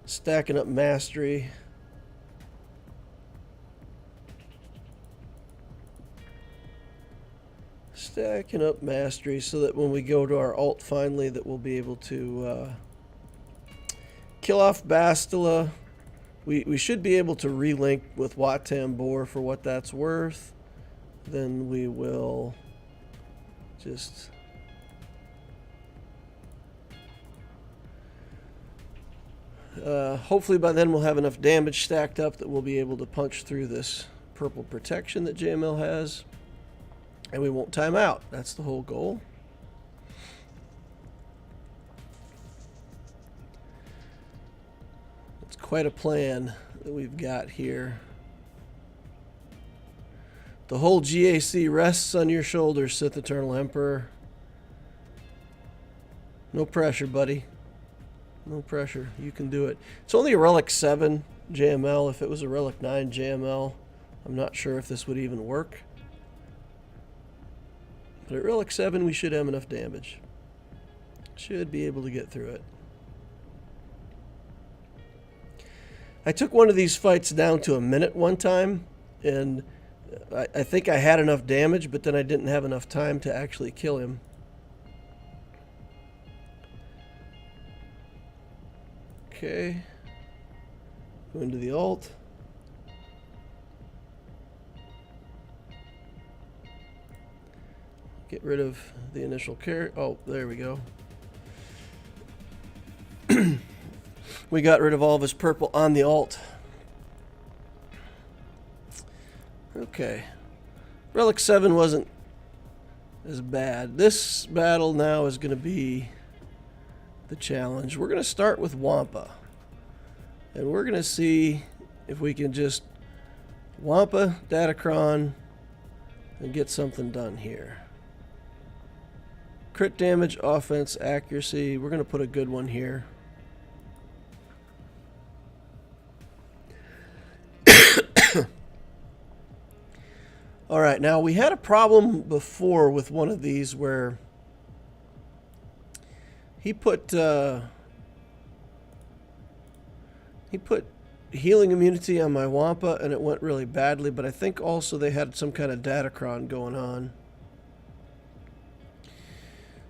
Stacking up mastery. Stacking up mastery so that when we go to our ult finally that we'll be able to kill off Bastila. We should be able to relink with Wat Tambor for what that's worth. Then we will just hopefully by then we'll have enough damage stacked up that we'll be able to punch through this purple protection that JML has, and we won't time out. That's the whole goal. It's quite a plan that we've got here. The whole GAC rests on your shoulders, Sith Eternal Emperor. No pressure, buddy. No pressure. You can do it. It's only a Relic 7 JML. If it was a Relic 9 JML, I'm not sure if this would even work. But at Relic 7, we should have enough damage. Should be able to get through it. I took one of these fights down to a minute one time, and I think I had enough damage, but then I didn't have enough time to actually kill him. Okay. Go into the ult. Get rid of the initial carry. Oh, there we go. We got rid of all of his purple on the ult. Okay. Relic 7 wasn't as bad. This battle now is going to be the challenge. We're going to start with Wampa. And we're going to see if we can just Wampa Datacron and get something done here. Crit damage, offense, accuracy. We're going to put a good one here. Alright, now we had a problem before with one of these where he put healing immunity on my Wampa and it went really badly, but I think also they had some kind of Datacron going on.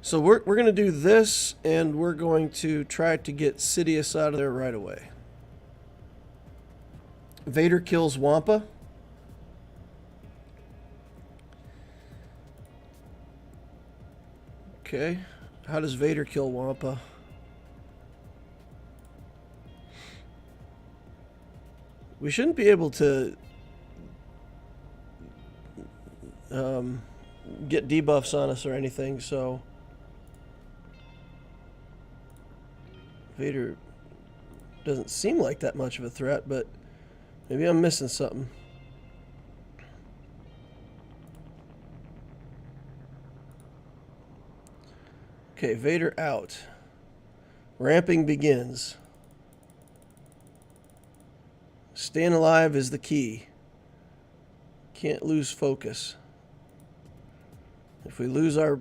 So we're going to do this, and we're going to try to get Sidious out of there right away. Vader kills Wampa. Okay. How does Vader kill Wampa? We shouldn't be able to get debuffs on us or anything, so Vader doesn't seem like that much of a threat, but maybe I'm missing something. Okay, Vader out. Ramping begins. Staying alive is the key. Can't lose focus. If we lose our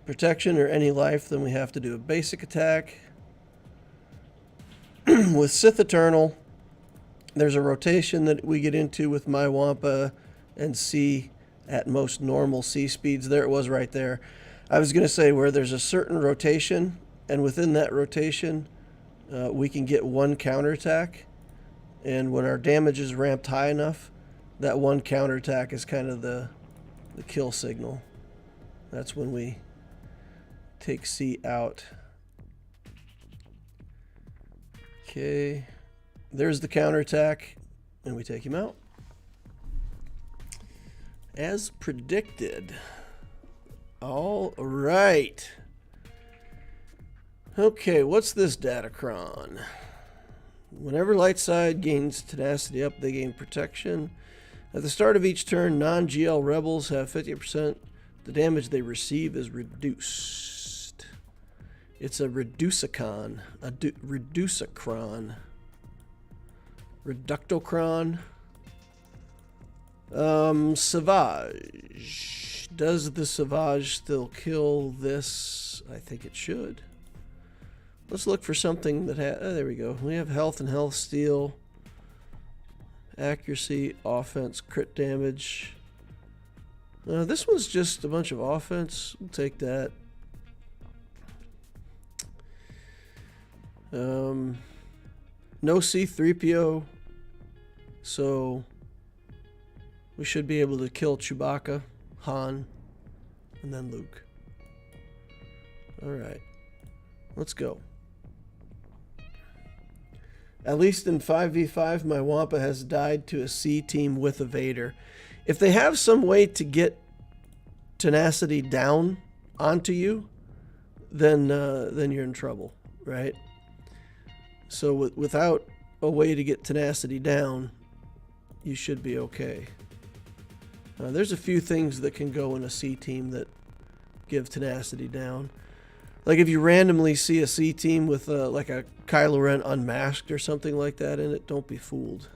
protection or any life, then we have to do a basic attack. With Sith Eternal, there's a rotation that we get into with my Wampa and C at most normal C speeds. There it was right there. I was going to say where there's a certain rotation, and within that rotation, we can get one counterattack. And when our damage is ramped high enough, that one counterattack is kind of the kill signal. That's when we take C out. Okay, there's the counterattack, and we take him out. As predicted. All right. Okay, what's this Datacron? Whenever light side gains tenacity up, they gain protection. At the start of each turn, non-GL rebels have 50%. The damage they receive is reduced. It's a Reducicon. A Reducicron. Reductocron. Savage. Does the Savage still kill this? I think it should. Let's look for something that has... Oh, there we go. We have health and health steal. Accuracy, offense, crit damage. This one's just a bunch of offense. We'll take that. No C-3PO. So we should be able to kill Chewbacca, Han, and then Luke. Alright. Let's go. At least in 5v5, my Wampa has died to a C team with a Vader. If they have some way to get tenacity down onto you, then you're in trouble, right? So without a way to get tenacity down, you should be okay. There's a few things that can go in a C team that give tenacity down. Like if you randomly see a C team with like a Kylo Ren unmasked or something like that in it, don't be fooled.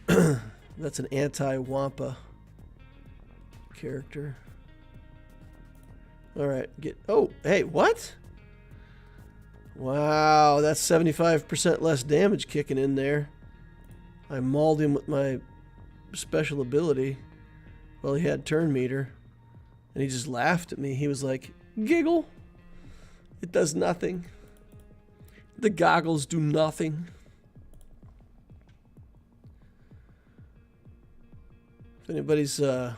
That's an anti-Wampa character. Alright, oh, hey, what? Wow, that's 75% less damage kicking in there. I mauled him with my special ability while he had turn meter. And he just laughed at me. He was like, giggle. It does nothing. The goggles do nothing. If anybody's fan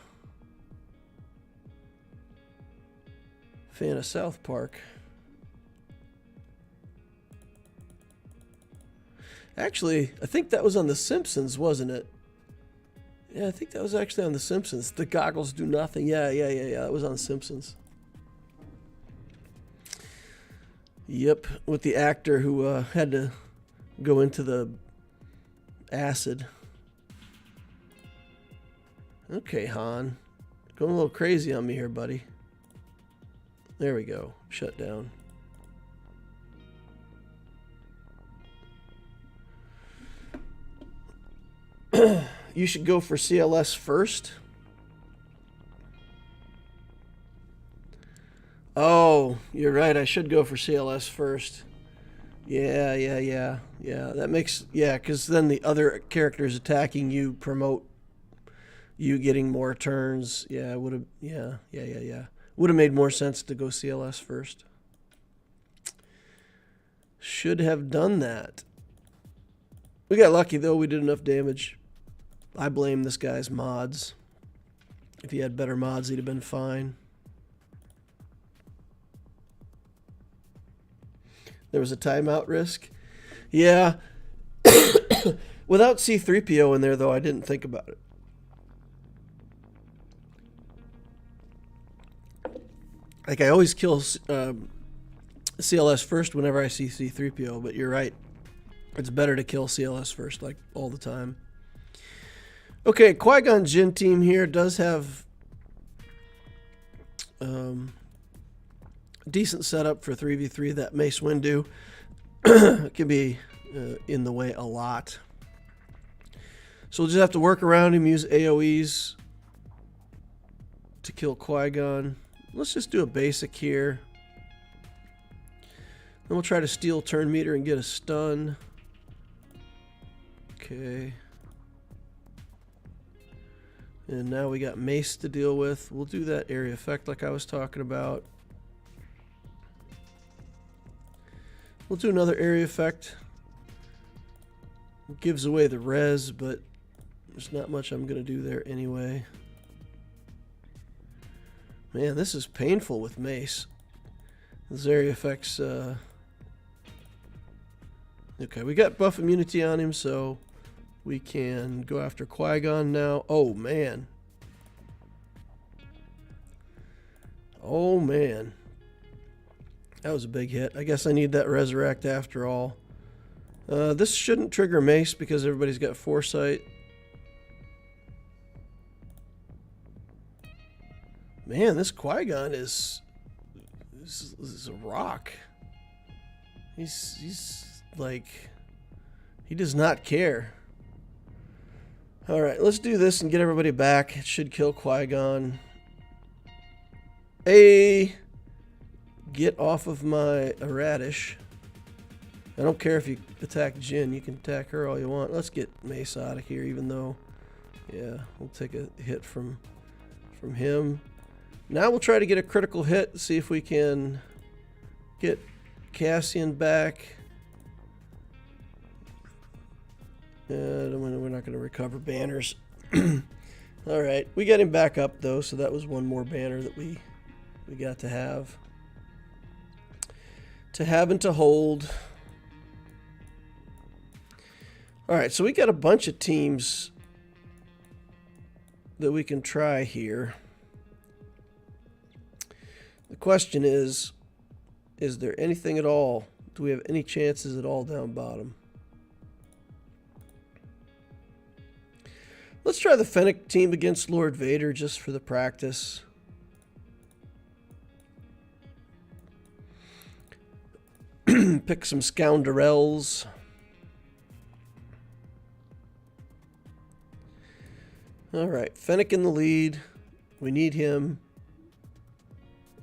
of South Park. Actually, I think that was on The Simpsons, wasn't it? Yeah, I think that was actually on The Simpsons. The goggles do nothing. Yeah. That was on The Simpsons. Yep, with the actor who had to go into the acid. Okay, Han. Going a little crazy on me here, buddy. There we go. Shut down. You should go for CLS first. Oh, you're right. I should go for CLS first. Yeah. That makes... Yeah, because then the other characters attacking you promote you getting more turns. Yeah, it would have... Yeah. Would have made more sense to go CLS first. Should have done that. We got lucky, though. We did enough damage. I blame this guy's mods. If he had better mods, he'd have been fine. There was a timeout risk. Yeah. Without C-3PO in there, though, I didn't think about it. Like, I always kill CLS first whenever I see C-3PO, but you're right. It's better to kill CLS first, like, all the time. Okay, Qui-Gon Jinn team here does have decent setup for 3v3. That Mace Windu can be in the way a lot. So we'll just have to work around him, use AoEs to kill Qui-Gon. Let's just do a basic here. Then we'll try to steal turn meter and get a stun. Okay. And now we got Mace to deal with. We'll do that area effect like I was talking about. We'll do another area effect. It gives away the res, but there's not much I'm going to do there anyway. Man, this is painful with Mace. This area effects... Okay, we got buff immunity on him, so... we can go after Qui-Gon now. Oh, man. Oh, man. That was a big hit. I guess I need that Resurrect after all. This shouldn't trigger Mace because everybody's got Foresight. Man, this Qui-Gon is a rock. He's like... he does not care. Alright, let's do this and get everybody back. It should kill Qui-Gon. Hey! Get off of my Radish. I don't care if you attack Jin. You can attack her all you want. Let's get Mace out of here, even though... Yeah, we'll take a hit from him. Now we'll try to get a critical hit. See if we can get Cassian back. We're not going to recover banners. Alright, we got him back up though, so that was one more banner that we got to have. To have and to hold. Alright, so we got a bunch of teams that we can try here. The question is there anything at all? Do we have any chances at all down bottom? Let's try the Fennec team against Lord Vader just for the practice. Pick some scoundrels. Alright, Fennec in the lead. We need him.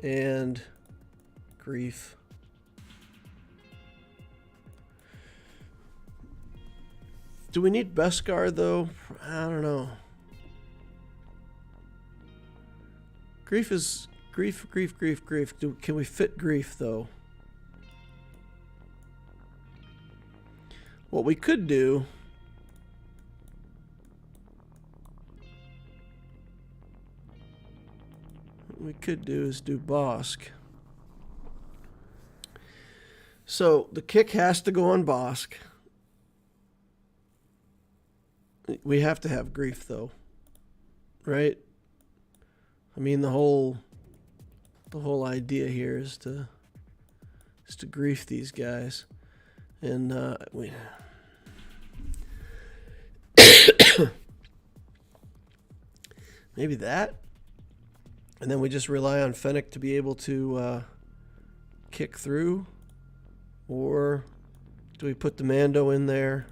And Grief. Do we need Beskar though? I don't know. Grief is Grief. Can we fit Grief though? What we could do is do Bosk. So the kick has to go on Bosk. We have to have Grief though, right? I mean the whole idea here is to grief these guys, and maybe that, and then we just rely on Fennec to be able to kick through, or do we put the Mando in there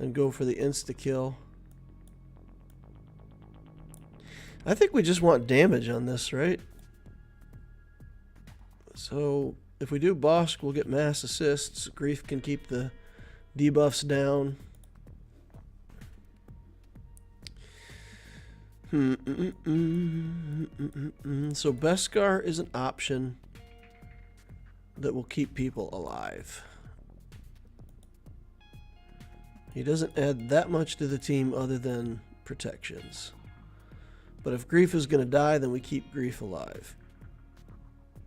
and go for the insta-kill? I think we just want damage on this, right? So if we do Bosk, we'll get mass assists. Grief can keep the debuffs down. So Beskar is an option that will keep people alive. He doesn't add that much to the team other than protections. But if Grief is going to die, then we keep Grief alive.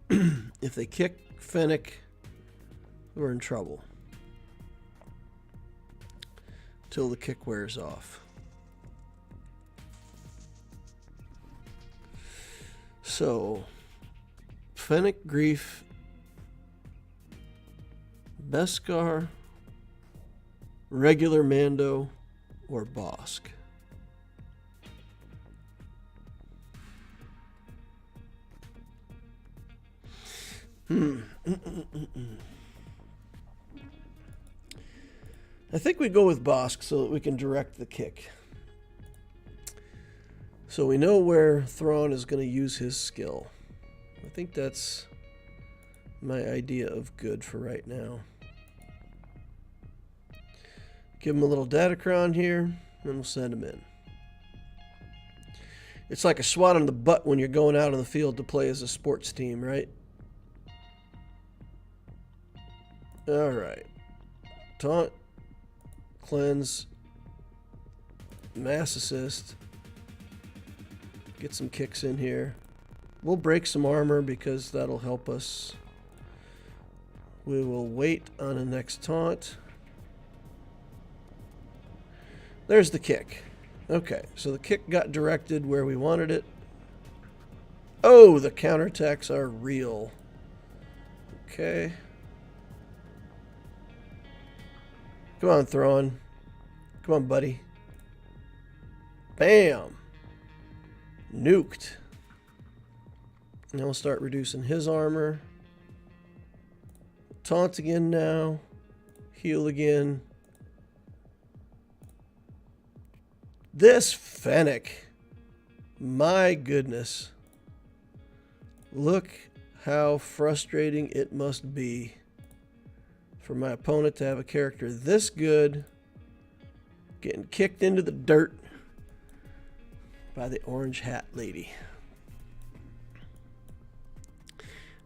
If they kick Fennec, we're in trouble. Till the kick wears off. So, Fennec, Grief, Beskar, regular Mando, or Bosk. I think we go with Bosk so that we can direct the kick. So we know where Thrawn is going to use his skill. I think that's my idea of good for right now. Give him a little Datacron here, and we'll send him in. It's like a swat on the butt when you're going out on the field to play as a sports team, right? Alright. Taunt. Cleanse. Mass assist. Get some kicks in here. We'll break some armor because that'll help us. We will wait on a next taunt. There's the kick. Okay, so the kick got directed where we wanted it. Oh, the counterattacks are real. Okay. Come on, Thrawn. Come on, buddy. Bam! Nuked. Now we'll start reducing his armor. Taunt again now. Heal again. This Fennec. My goodness. Look how frustrating it must be for my opponent to have a character this good getting kicked into the dirt by the orange hat lady.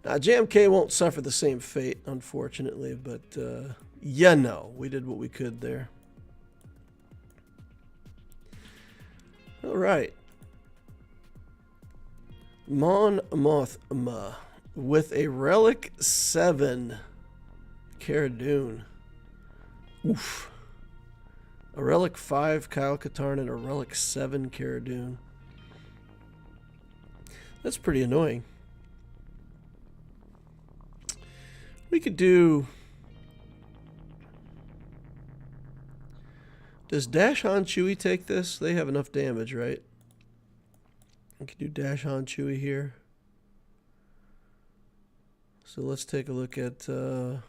Now, JMK won't suffer the same fate, unfortunately, but yeah, no, we did what we could there. All right. Mon Mothma with a Relic 7 Cara Dune. Oof. A Relic 5 Kyle Katarn and a Relic 7 Cara Dune. That's pretty annoying. We could do... Does Dash Han Chewie take this? They have enough damage, right? We could do Dash Han Chewie here. So let's take a look at a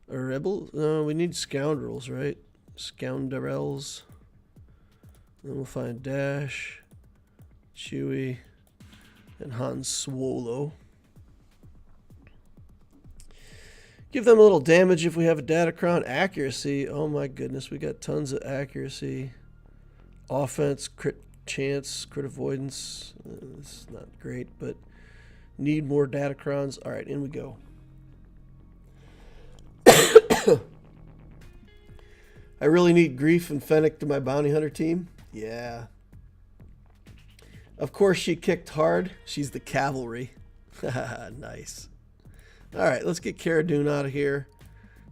Rebel. No, we need Scoundrels, right? Scoundrels. Then we'll find Dash, Chewie, and Han Swgoh. Give them a little damage if we have a Datacron. Accuracy. Oh my goodness, we got tons of accuracy. Offense, crit chance, crit avoidance. It's not great, but need more Datacrons. All right, in we go. I really need Grief and Fennec to my bounty hunter team. Yeah. Of course, she kicked hard. She's the cavalry. Nice. All right, let's get Cara Dune out of here.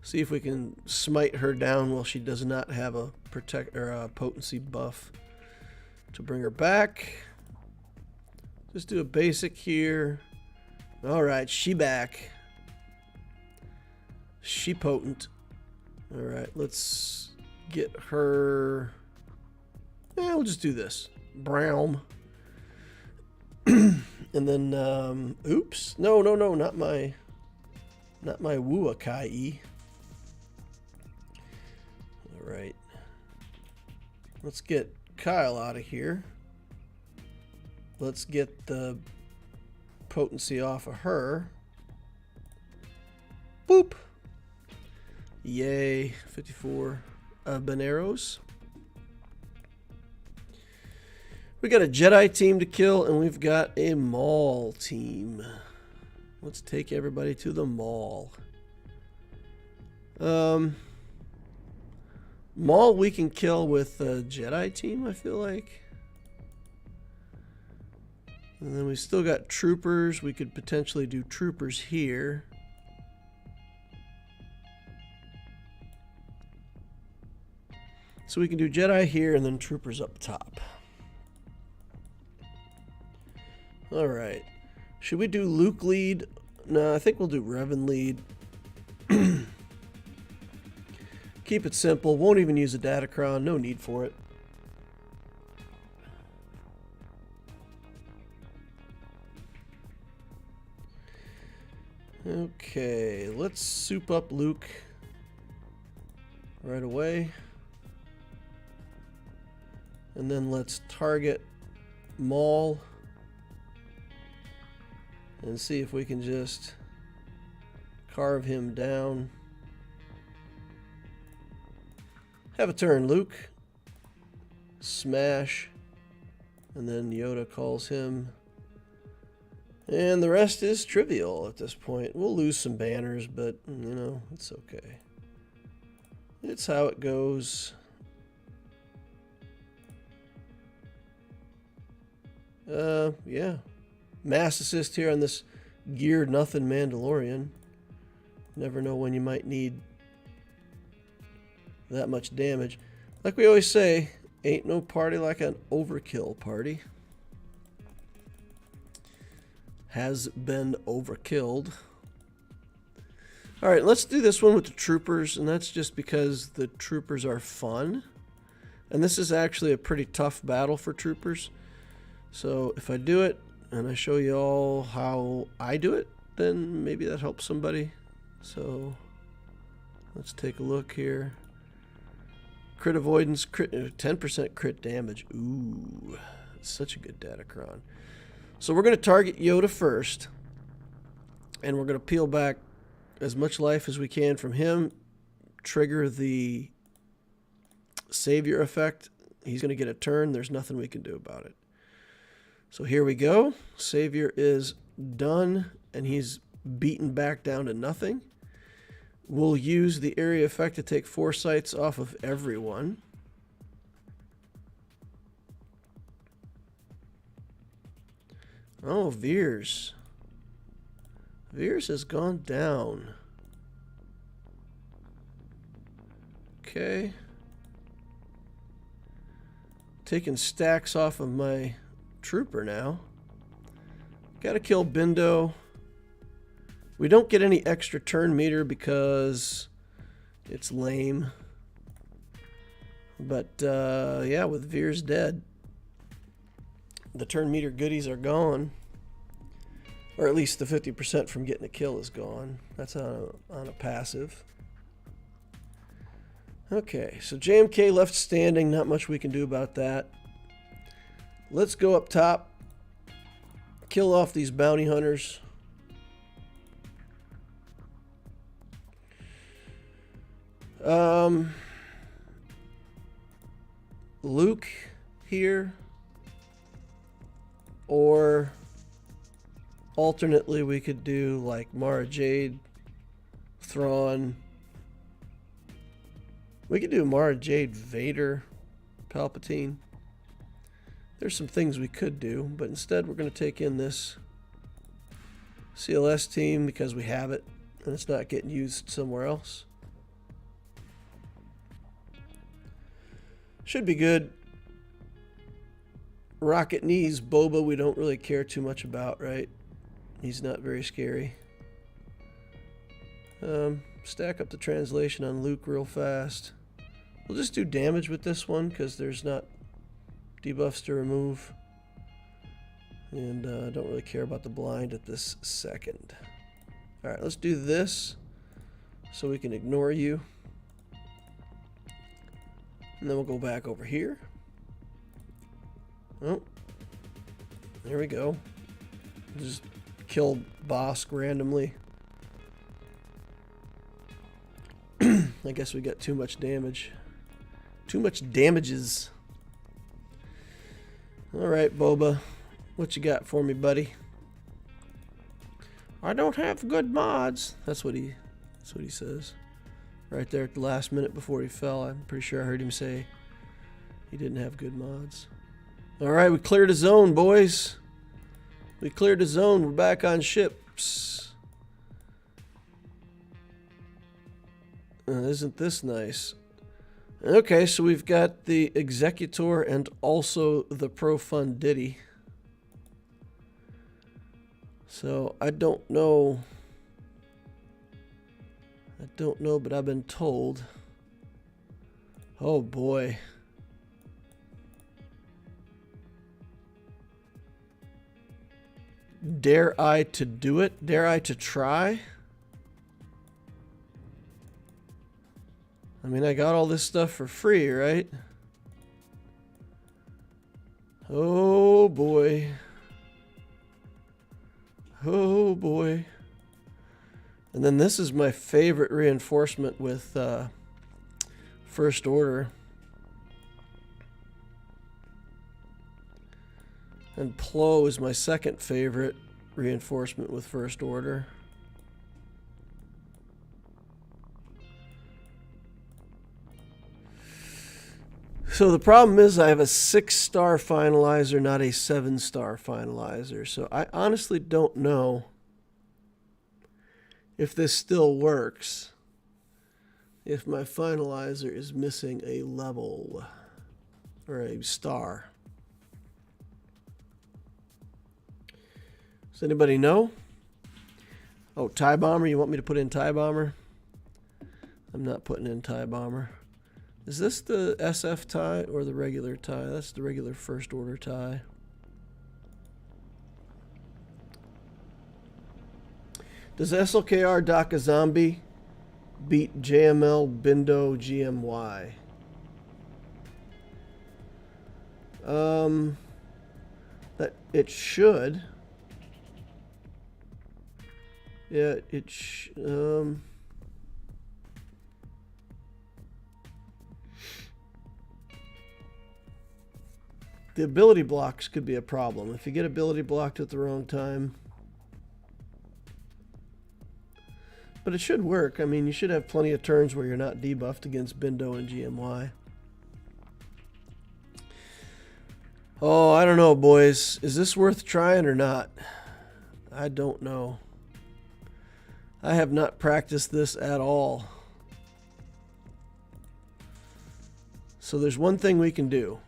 See if we can smite her down while she does not have a potency buff to bring her back. Just do a basic here. All right, she back. She potent. All right, let's get her. Yeah, we'll just do this. Brown. And then, oops. No, not my Wuakai. All right. Let's get Kyle out of here. Let's get the potency off of her. Boop. Yay. 54 Baneros. We got a Jedi team to kill, and we've got a Maul team. Let's take everybody to the mall. Maul we can kill with the Jedi team, I feel like. And then we still got troopers. We could potentially do troopers here. So we can do Jedi here and then troopers up top. All right. Should we do Luke lead? No, I think we'll do Revan lead. Keep it simple. Won't even use a Datacron. No need for it. Okay, let's soup up Luke right away. And then let's target Maul. And see if we can just carve him down. Have a turn, Luke. Smash. And then Yoda calls him. And the rest is trivial at this point. We'll lose some banners, but, you know, it's okay. It's how it goes. Yeah. Mass assist here on this geared nothing Mandalorian. Never know when you might need that much damage. Like we always say, ain't no party like an overkill party. Has been overkilled. Alright, let's do this one with the troopers, and that's just because the troopers are fun. And this is actually a pretty tough battle for troopers. So if I do it, and I show you all how I do it, then maybe that helps somebody. So let's take a look here. Crit avoidance, crit 10% crit damage. Ooh, such a good Datacron. So we're going to target Yoda first, and we're going to peel back as much life as we can from him, trigger the Savior effect. He's going to get a turn. There's nothing we can do about it. So here we go. Savior is done, and he's beaten back down to nothing. We'll use the area effect to take foresights off of everyone. Oh, Veers. Veers has gone down. Okay. Taking stacks off of my trooper now. Gotta kill Bindo. We don't get any extra turn meter because it's lame. But, yeah, with Veers dead, the turn meter goodies are gone. Or at least the 50% from getting a kill is gone. That's on a passive. Okay, so JMK left standing. Not much we can do about that. Let's go up top. Kill off these bounty hunters. Luke here, or alternately we could do like Mara Jade, Thrawn. We could do Mara Jade, Vader, Palpatine. There's some things we could do, but instead we're going to take in this CLS team because we have it and it's not getting used somewhere else. Should be good. Rocket Knees, Boba, we don't really care too much about, right? He's not very scary. Stack up the translation on Luke real fast. We'll just do damage with this one because there's not debuffs to remove. And I don't really care about the blind at this second. Alright, let's do this so we can ignore you. And then we'll go back over here. Oh, there we go. Just kill Bosk randomly. I guess we got too much damage. Too much damages. Alright, Boba. What you got for me, buddy? I don't have good mods. That's what he says. Right there at the last minute before he fell. I'm pretty sure I heard him say he didn't have good mods. Alright, we cleared a zone, boys. We cleared a zone. We're back on ships. Isn't this nice? Okay, so we've got the Executor and also the Profundity. So I don't know, but I've been told. Oh boy. Dare I to do it? Dare I to try? I mean, I got all this stuff for free, right? Oh boy. Oh boy. And then this is my favorite reinforcement with First Order. And Plo is my second favorite reinforcement with First Order. So the problem is I have a 6-star finalizer, not a 7-star finalizer. So I honestly don't know if this still works if my finalizer is missing a level or a star. Does anybody know? Oh, TIE Bomber. You want me to put in TIE Bomber? I'm not putting in TIE Bomber. Is this the SF TIE or the regular TIE? That's the regular First Order TIE. Does SLKR Dock a Zombie beat JML Bindo GMY? That it should. Yeah, the ability blocks could be a problem. If you get ability blocked at the wrong time. But it should work. I mean, you should have plenty of turns where you're not debuffed against Bindo and GMY. Oh, I don't know, boys. Is this worth trying or not? I don't know. I have not practiced this at all. So there's one thing we can do.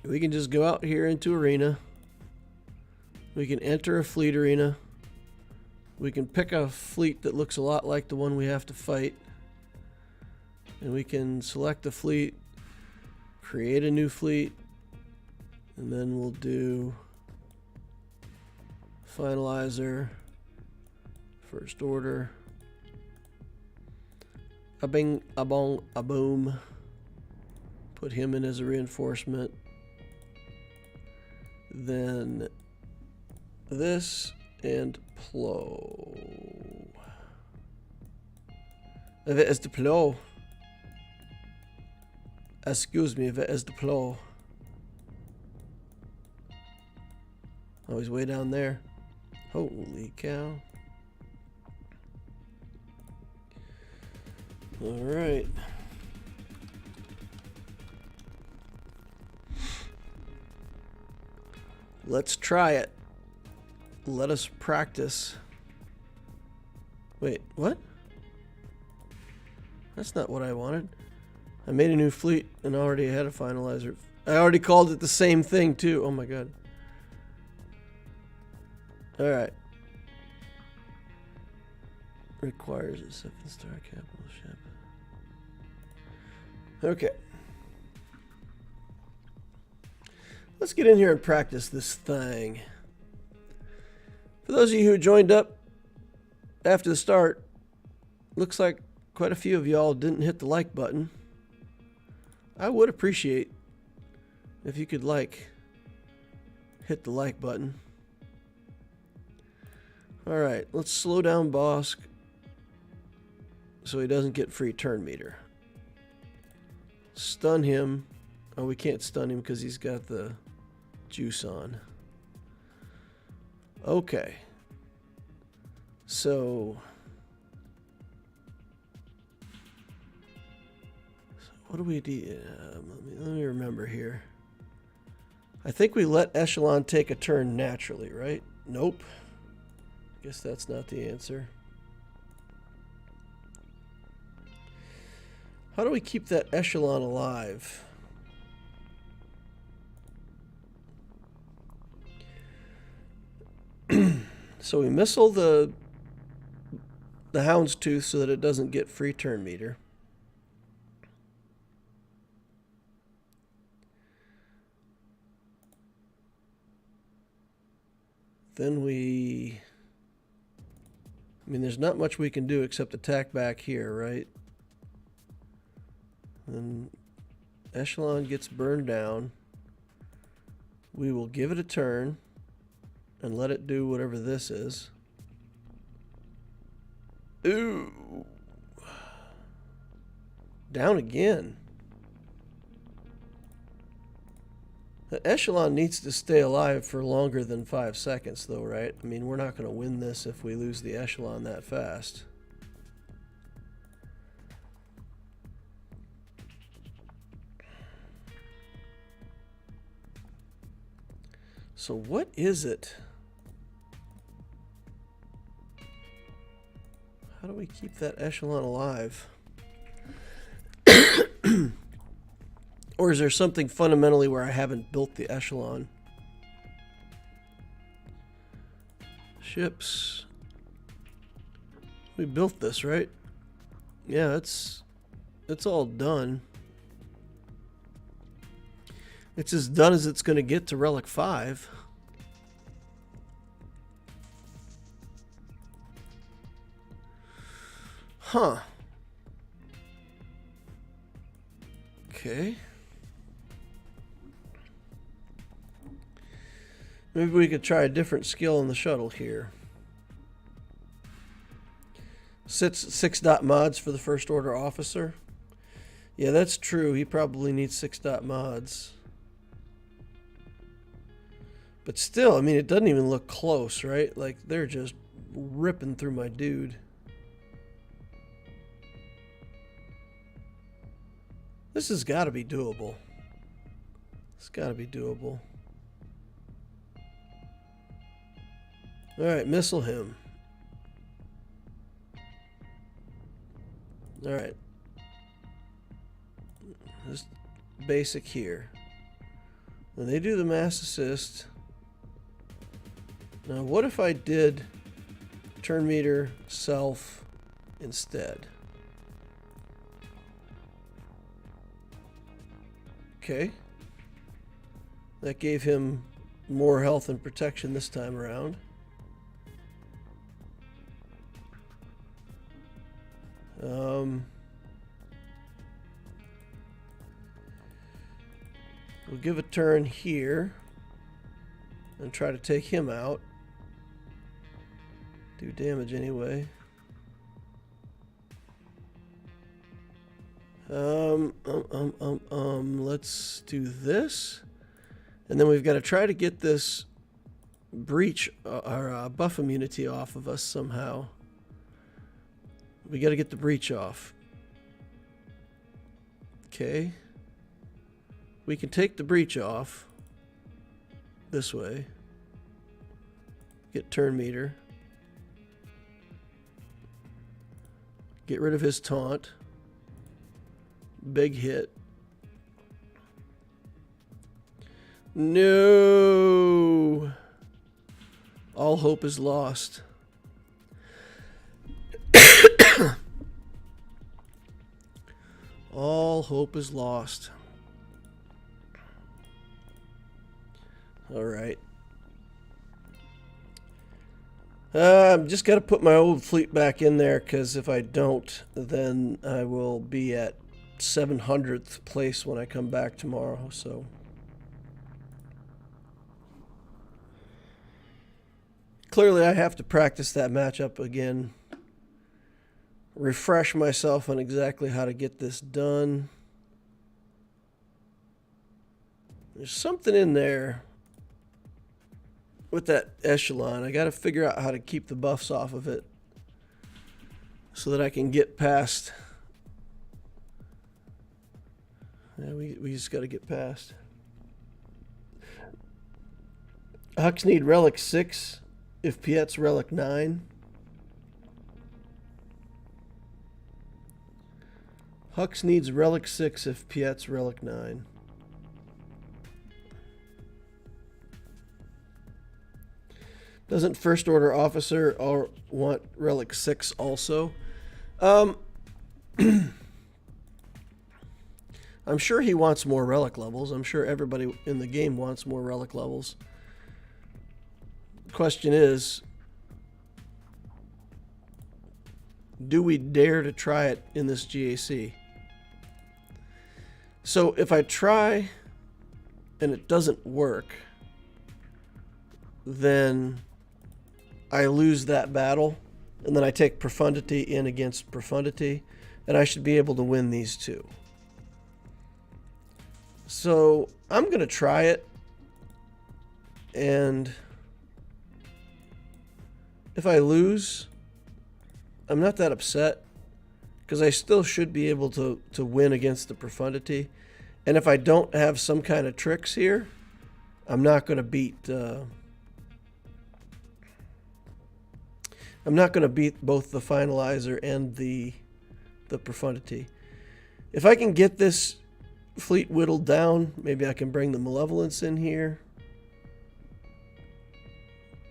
We can just go out here into arena. We can enter a fleet arena. We can pick a fleet that looks a lot like the one we have to fight. And we can select a fleet, create a new fleet, and then we'll do finalizer, first order, a bing, a bong, a boom. Put him in as a reinforcement. Then this and plow. If it is the plow. Excuse me, if it is the plow. Oh, he's way down there. Holy cow. All right. Let's try it. Let us practice. Wait, what? That's not what I wanted. I made a new fleet and already had a finalizer. I already called it the same thing too. Oh my god. Alright. Requires a 7-star capital ship. Okay. Let's get in here and practice this thing. For those of you who joined up after the start, looks like quite a few of y'all didn't hit the like button. I would appreciate if you could hit the like button. Alright, let's slow down Bosk so he doesn't get free turn meter. Stun him. Oh, we can't stun him because he's got the juice on. Okay. So what do we do? Let me remember here. I think we let Echelon take a turn naturally, right? Nope. Guess that's not the answer. How do we keep that Echelon alive? So we missile the Houndstooth so that it doesn't get free turn meter. Then I mean, there's not much we can do except attack back here, right? Then Echelon gets burned down. We will give it a turn and let it do whatever this is. Ooh. Down again. The Echelon needs to stay alive for longer than 5 seconds, though, right? I mean, we're not going to win this if we lose the Echelon that fast. So what is it? How do we keep that Echelon alive? Or is there something fundamentally where I haven't built the Echelon? Ships. We built this, right? Yeah, it's all done. It's as done as it's going to get to Relic 5. Huh. Maybe we could try a different skill in the shuttle here. 6 dot mods for the First Order officer. Yeah, that's true. He probably needs 6 dot mods. But still, I mean, it doesn't even look close, right? Like, they're just ripping through my dude. This has got to be doable. It's got to be doable. Alright, missile him. Alright. Just basic here. When they do the mass assist. Now, what if I did turn meter self instead? Okay. That gave him more health and protection this time around. We'll give a turn here and try to take him out. Do damage anyway. Let's do this. And then we've got to try to get this breach or buff immunity off of us somehow. We got to get the breach off. Okay. We can take the breach off this way. Get turn meter. Get rid of his taunt. Big hit. No. All hope is lost. All hope is lost. All right. I'm just got to put my old fleet back in there, because if I don't, then I will be at 700th place when I come back tomorrow. So clearly I have to practice that matchup again. Refresh myself on exactly how to get this done. There's something in there with that echelon. I got to figure out how to keep the buffs off of it so that I can get past. Yeah, we just got to get past. Hux need Relic 6 if Piet's Relic 9. Hux needs Relic 6 if Piet's Relic 9. Doesn't First Order officer or want Relic 6 also? I'm sure he wants more relic levels. I'm sure everybody in the game wants more relic levels. The question is, do we dare to try it in this GAC? So if I try and it doesn't work, then I lose that battle, and then I take Profundity in against Profundity, and I should be able to win these two. So I'm going to try it, and if I lose, I'm not that upset, because I still should be able to win against the Profundity. And if I don't have some kind of tricks here, I'm not going to beat... I'm not going to beat both the Finalizer and the Profundity. If I can get this fleet whittled down, maybe I can bring the Malevolence in here.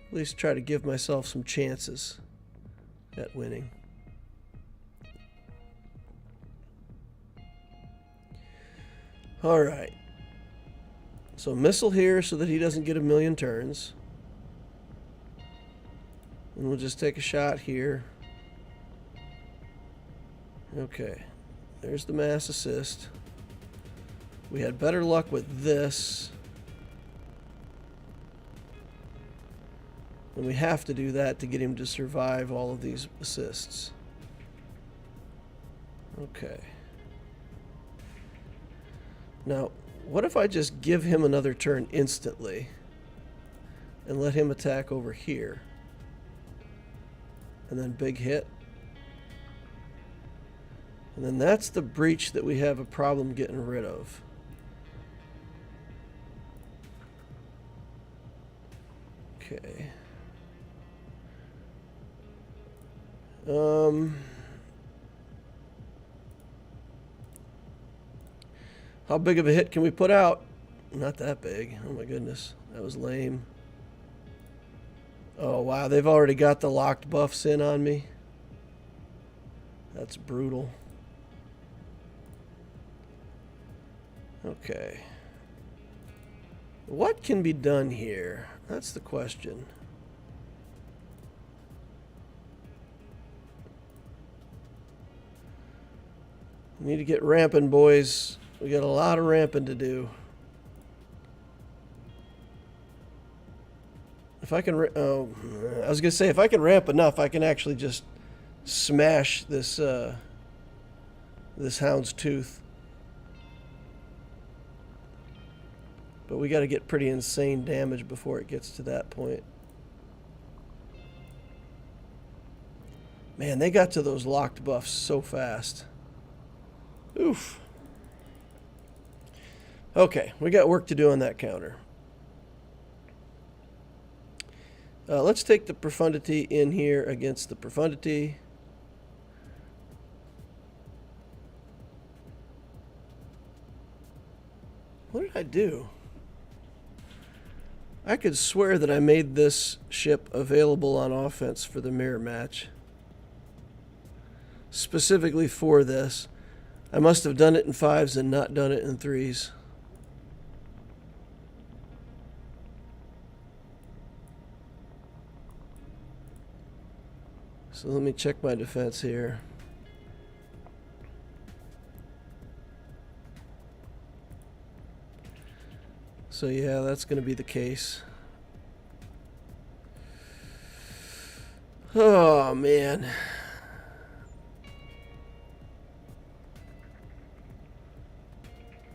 At least try to give myself some chances at winning. All right. So missile here so that he doesn't get a million turns. And we'll just take a shot here. Okay. There's the mass assist. We had better luck with this. And we have to do that to get him to survive all of these assists. Okay. Now, what if I just give him another turn instantly and let him attack over here? And then big hit. And then that's the breach that we have a problem getting rid of. Okay. How big of a hit can we put out? Not that big. Oh my goodness. That was lame. Oh wow, they've already got the locked buffs in on me. That's brutal. Okay. What can be done here? That's the question. We need to get ramping, boys. We got a lot of ramping to do. If I can, I was gonna say if I can ramp enough, I can actually just smash this this hound's tooth. But we got to get pretty insane damage before it gets to that point. Man, they got to those locked buffs so fast. Oof. Okay, we got work to do on that counter. Let's take the profundity in here against the profundity. What did I do? I could swear that I made this ship available on offense for the mirror match. Specifically for this. I must have done it in 5s and not done it in 3s. So let me check my defense here. So yeah, that's going to be the case. Oh man.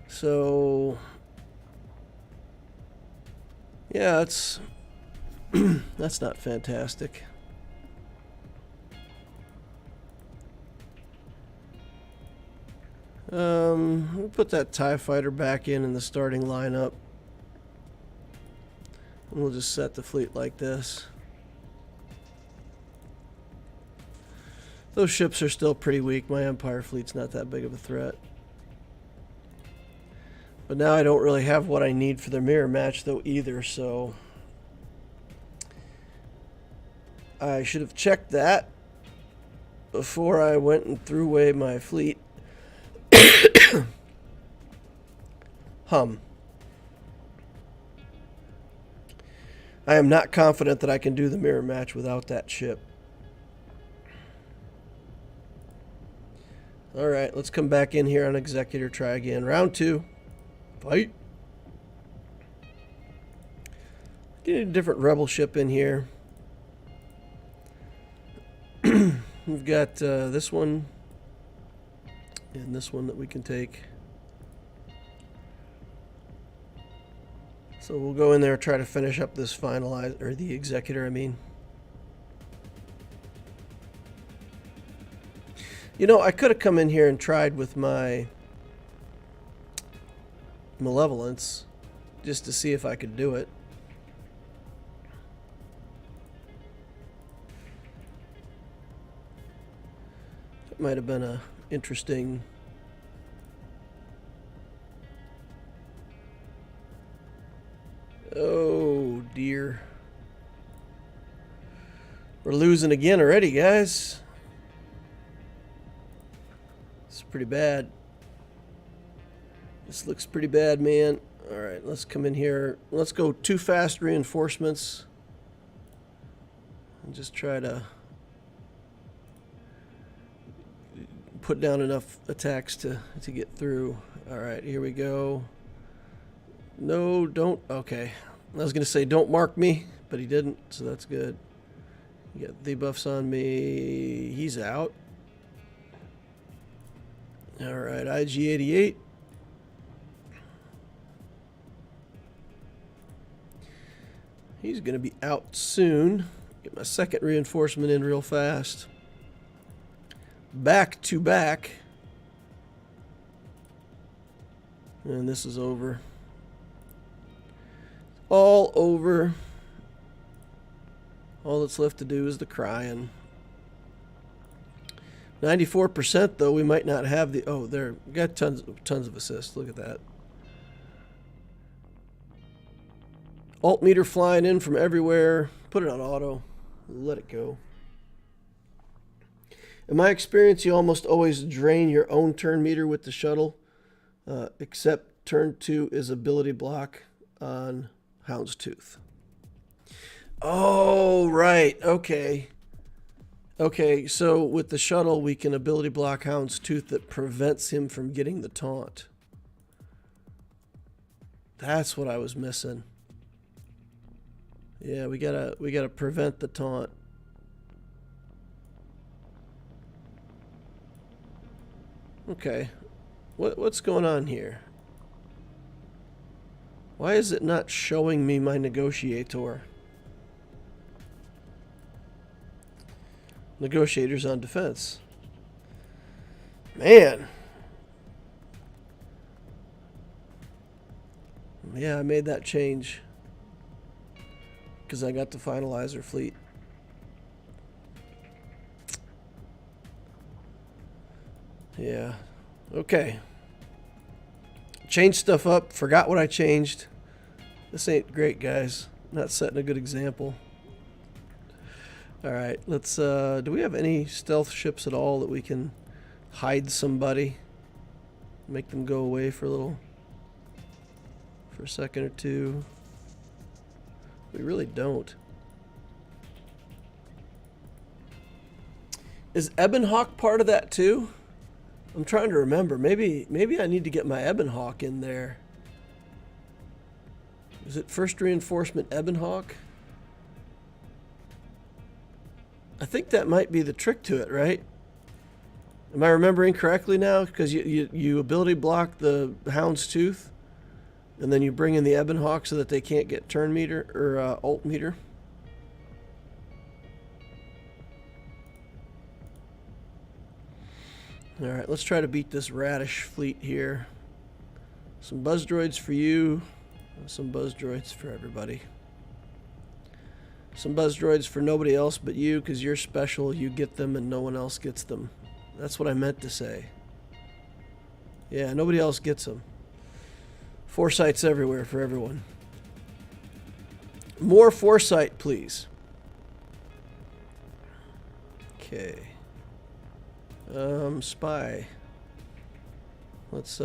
So yeah, that's that's not fantastic. We'll put that TIE fighter back in the starting lineup. We'll just set the fleet like this. Those ships are still pretty weak. My Empire fleet's not that big of a threat. But now I don't really have what I need for the mirror match though either, so I should have checked that before I went and threw away my fleet. I am not confident that I can do the mirror match without that ship. Alright, let's come back in here on Executor, try again. Round 2. Fight. Get a different rebel ship in here. We've got this one and this one that we can take. So we'll go in there and try to finish up this finalize, or the Executor, I mean. You know, I could have come in here and tried with my Malevolence just to see if I could do it. That might have been a interesting. Oh dear. We're losing again already, guys. It's pretty bad. This looks pretty bad, man. Alright, let's come in here. Let's go 2 fast reinforcements. And just try to put down enough attacks to get through. Alright, here we go. No, don't. Okay. I was going to say don't mark me, but he didn't, so that's good. You got debuffs on me. He's out. All right, IG-88. He's going to be out soon. Get my second reinforcement in real fast. Back to back. And this is over. All over. All that's left to do is the crying. 94% though, we might not have the... Oh, there. We got tons of assists. Look at that. Alt meter flying in from everywhere. Put it on auto. Let it go. In my experience, you almost always drain your own turn meter with the shuttle, except turn 2 is ability block on Houndstooth. Oh, right. Okay. Okay, so with the shuttle, we can ability block Houndstooth that prevents him from getting the taunt. That's what I was missing. Yeah, we gotta prevent the taunt. Okay. What's going on here? Why is it not showing me my negotiator? Negotiators on defense. Man. Yeah, I made that change because I got the finalizer fleet. Yeah. Okay. Changed stuff up. Forgot what I changed. This ain't great, guys. Not setting a good example. Alright, let's, do we have any stealth ships at all that we can hide somebody? Make them go away for a second or two. We really don't. Is Ebonhawk part of that too? I'm trying to remember. Maybe I need to get my Ebonhawk in there. Is it first reinforcement Ebonhawk? I think that might be the trick to it, right? Am I remembering correctly now? Because you ability block the Houndstooth, and then you bring in the Ebonhawk so that they can't get turn meter or alt meter. Alright, let's try to beat this radish fleet here. Some buzz droids for you, some buzz droids for everybody. Some buzz droids for nobody else but you, because you're special, you get them and no one else gets them. That's what I meant to say. Yeah, nobody else gets them. Foresights everywhere for everyone. More foresight, please. Okay. Spy. Let's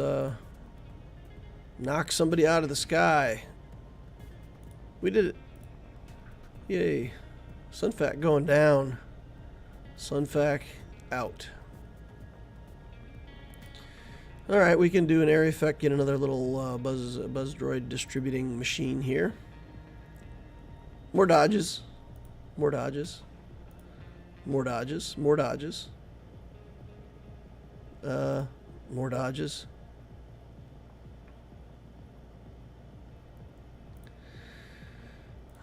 knock somebody out of the sky. We did it. Yay. Sunfac going down. Sunfac out. Alright, we can do an area effect, get another little buzz droid distributing machine here. More dodges. More dodges. More dodges. More dodges. More dodges.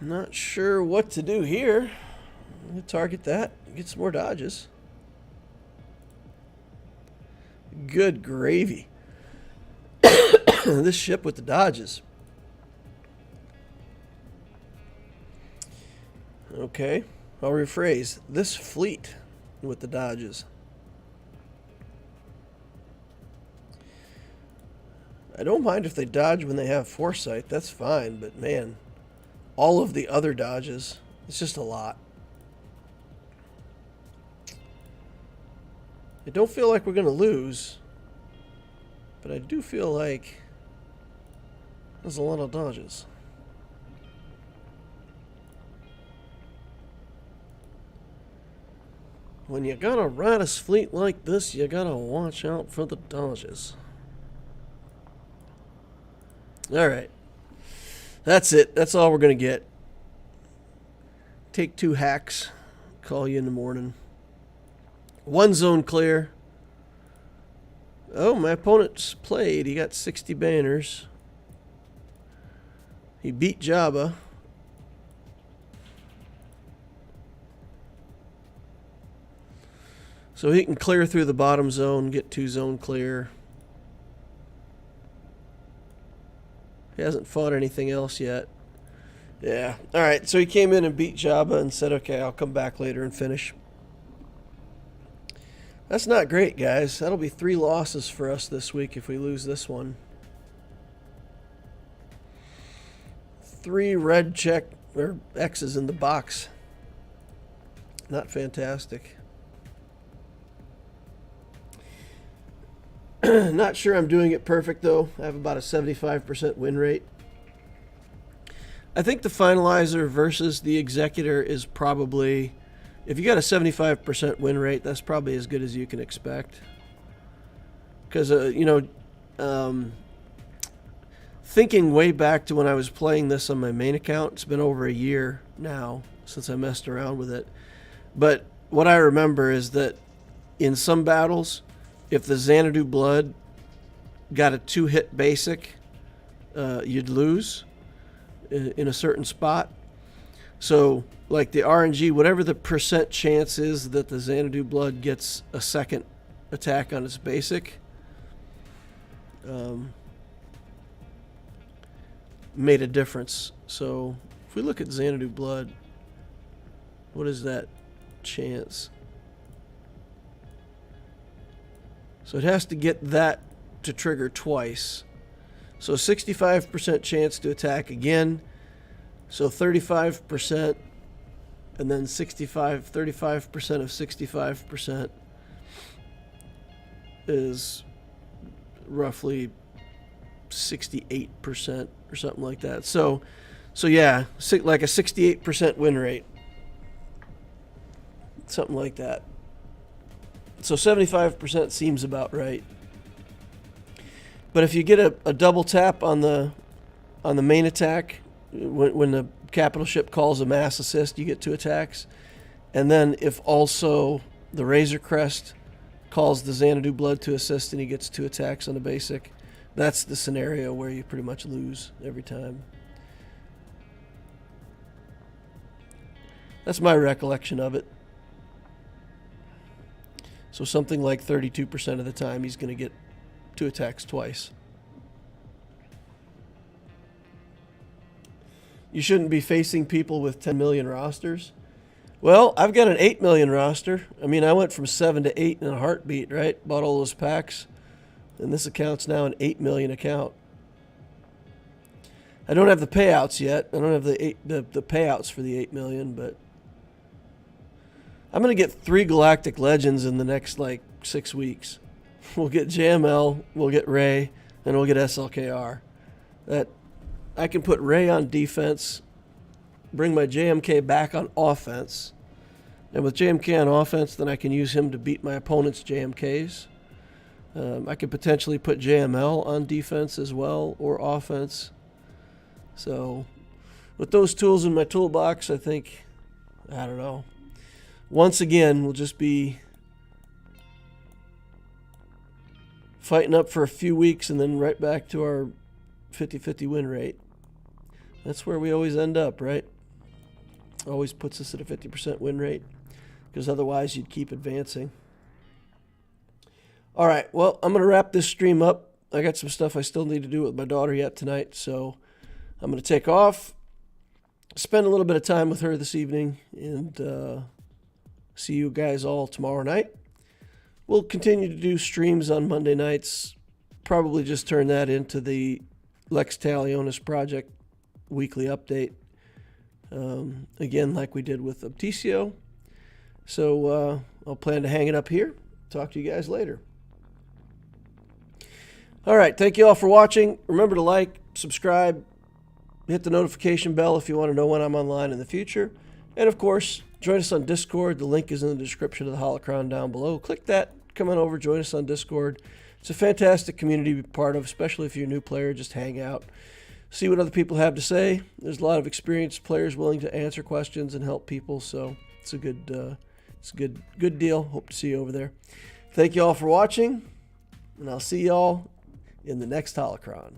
I'm not sure what to do here. I'm going to target that. Get some more dodges. Good gravy. This ship with the dodges. Okay. I'll rephrase. This fleet with the dodges. I don't mind if they dodge when they have foresight. That's fine. But man, all of the other dodges, it's just a lot. I don't feel like we're going to lose. But I do feel like there's a lot of dodges. When you got a Radis fleet like this, you gotta watch out for the dodges. Alright. That's it. That's all we're gonna get. take 2 hacks. Call you in the morning. 1 zone clear. Oh, my opponent's played. He got 60 banners. He beat Jabba. So he can clear through the bottom zone, get 2 zone clear. He hasn't fought anything else yet. Yeah. All right. So he came in and beat Jabba and said, okay, I'll come back later and finish. That's not great, guys. That'll be 3 losses for us this week if we lose this one. 3 red check or X's in the box. Not fantastic. Not sure I'm doing it perfect, though. I have about a 75% win rate. I think the finalizer versus the executor is probably, if you got a 75% win rate, that's probably as good as you can expect. Because, thinking way back to when I was playing this on my main account, it's been over a year now since I messed around with it. But what I remember is that in some battles, if the Xanadu Blood got a 2-hit basic, you'd lose in a certain spot. So, like the RNG, whatever the percent chance is that the Xanadu Blood gets a second attack on its basic, made a difference. So, if we look at Xanadu Blood, what is that chance? So it has to get that to trigger twice. So 65% chance to attack again. So 35%, and then 35% of 65% is roughly 68% or something like that. So yeah, like a 68% win rate. Something like that. So 75% seems about right. But if you get a double tap on the main attack, when the capital ship calls a mass assist, you get 2 attacks. And then if also the Razor Crest calls the Xanadu Blood to assist and he gets 2 attacks on the basic, that's the scenario where you pretty much lose every time. That's my recollection of it. So something like 32% of the time he's going to get 2 attacks twice. You shouldn't be facing people with 10 million rosters. Well, I've got an 8 million roster. I mean, I went from 7 to 8 in a heartbeat, right? Bought all those packs. And this account's now an 8 million account. I don't have the payouts yet. I don't have the payouts for the 8 million, but I'm going to get 3 Galactic Legends in the next, 6 weeks. We'll get JML, we'll get Ray, and we'll get SLKR. That I can put Ray on defense, bring my JMK back on offense. And with JMK on offense, then I can use him to beat my opponent's JMKs. I could potentially put JML on defense as well, or offense. So, with those tools in my toolbox, I think, I don't know. Once again, we'll just be fighting up for a few weeks and then right back to our 50-50 win rate. That's where we always end up, right? Always puts us at a 50% win rate, because otherwise you'd keep advancing. All right, well, I'm going to wrap this stream up. I got some stuff I still need to do with my daughter yet tonight, so I'm going to take off, spend a little bit of time with her this evening, and see you guys all tomorrow night. We'll continue to do streams on Monday nights. Probably just turn that into the Lex Talionis Project weekly update. Again, like we did with Opticio. So I'll plan to hang it up here. Talk to you guys later. All right, thank you all for watching. Remember to like, subscribe, hit the notification bell if you want to know when I'm online in the future. And of course, join us on Discord. The link is in the description of the Holocron down below. Click that, come on over, join us on Discord. It's a fantastic community to be part of, especially if you're a new player, just hang out. see what other people have to say. There's a lot of experienced players willing to answer questions and help people, so it's a good deal. Hope to see you over there. Thank you all for watching, and I'll see y'all in the next Holocron.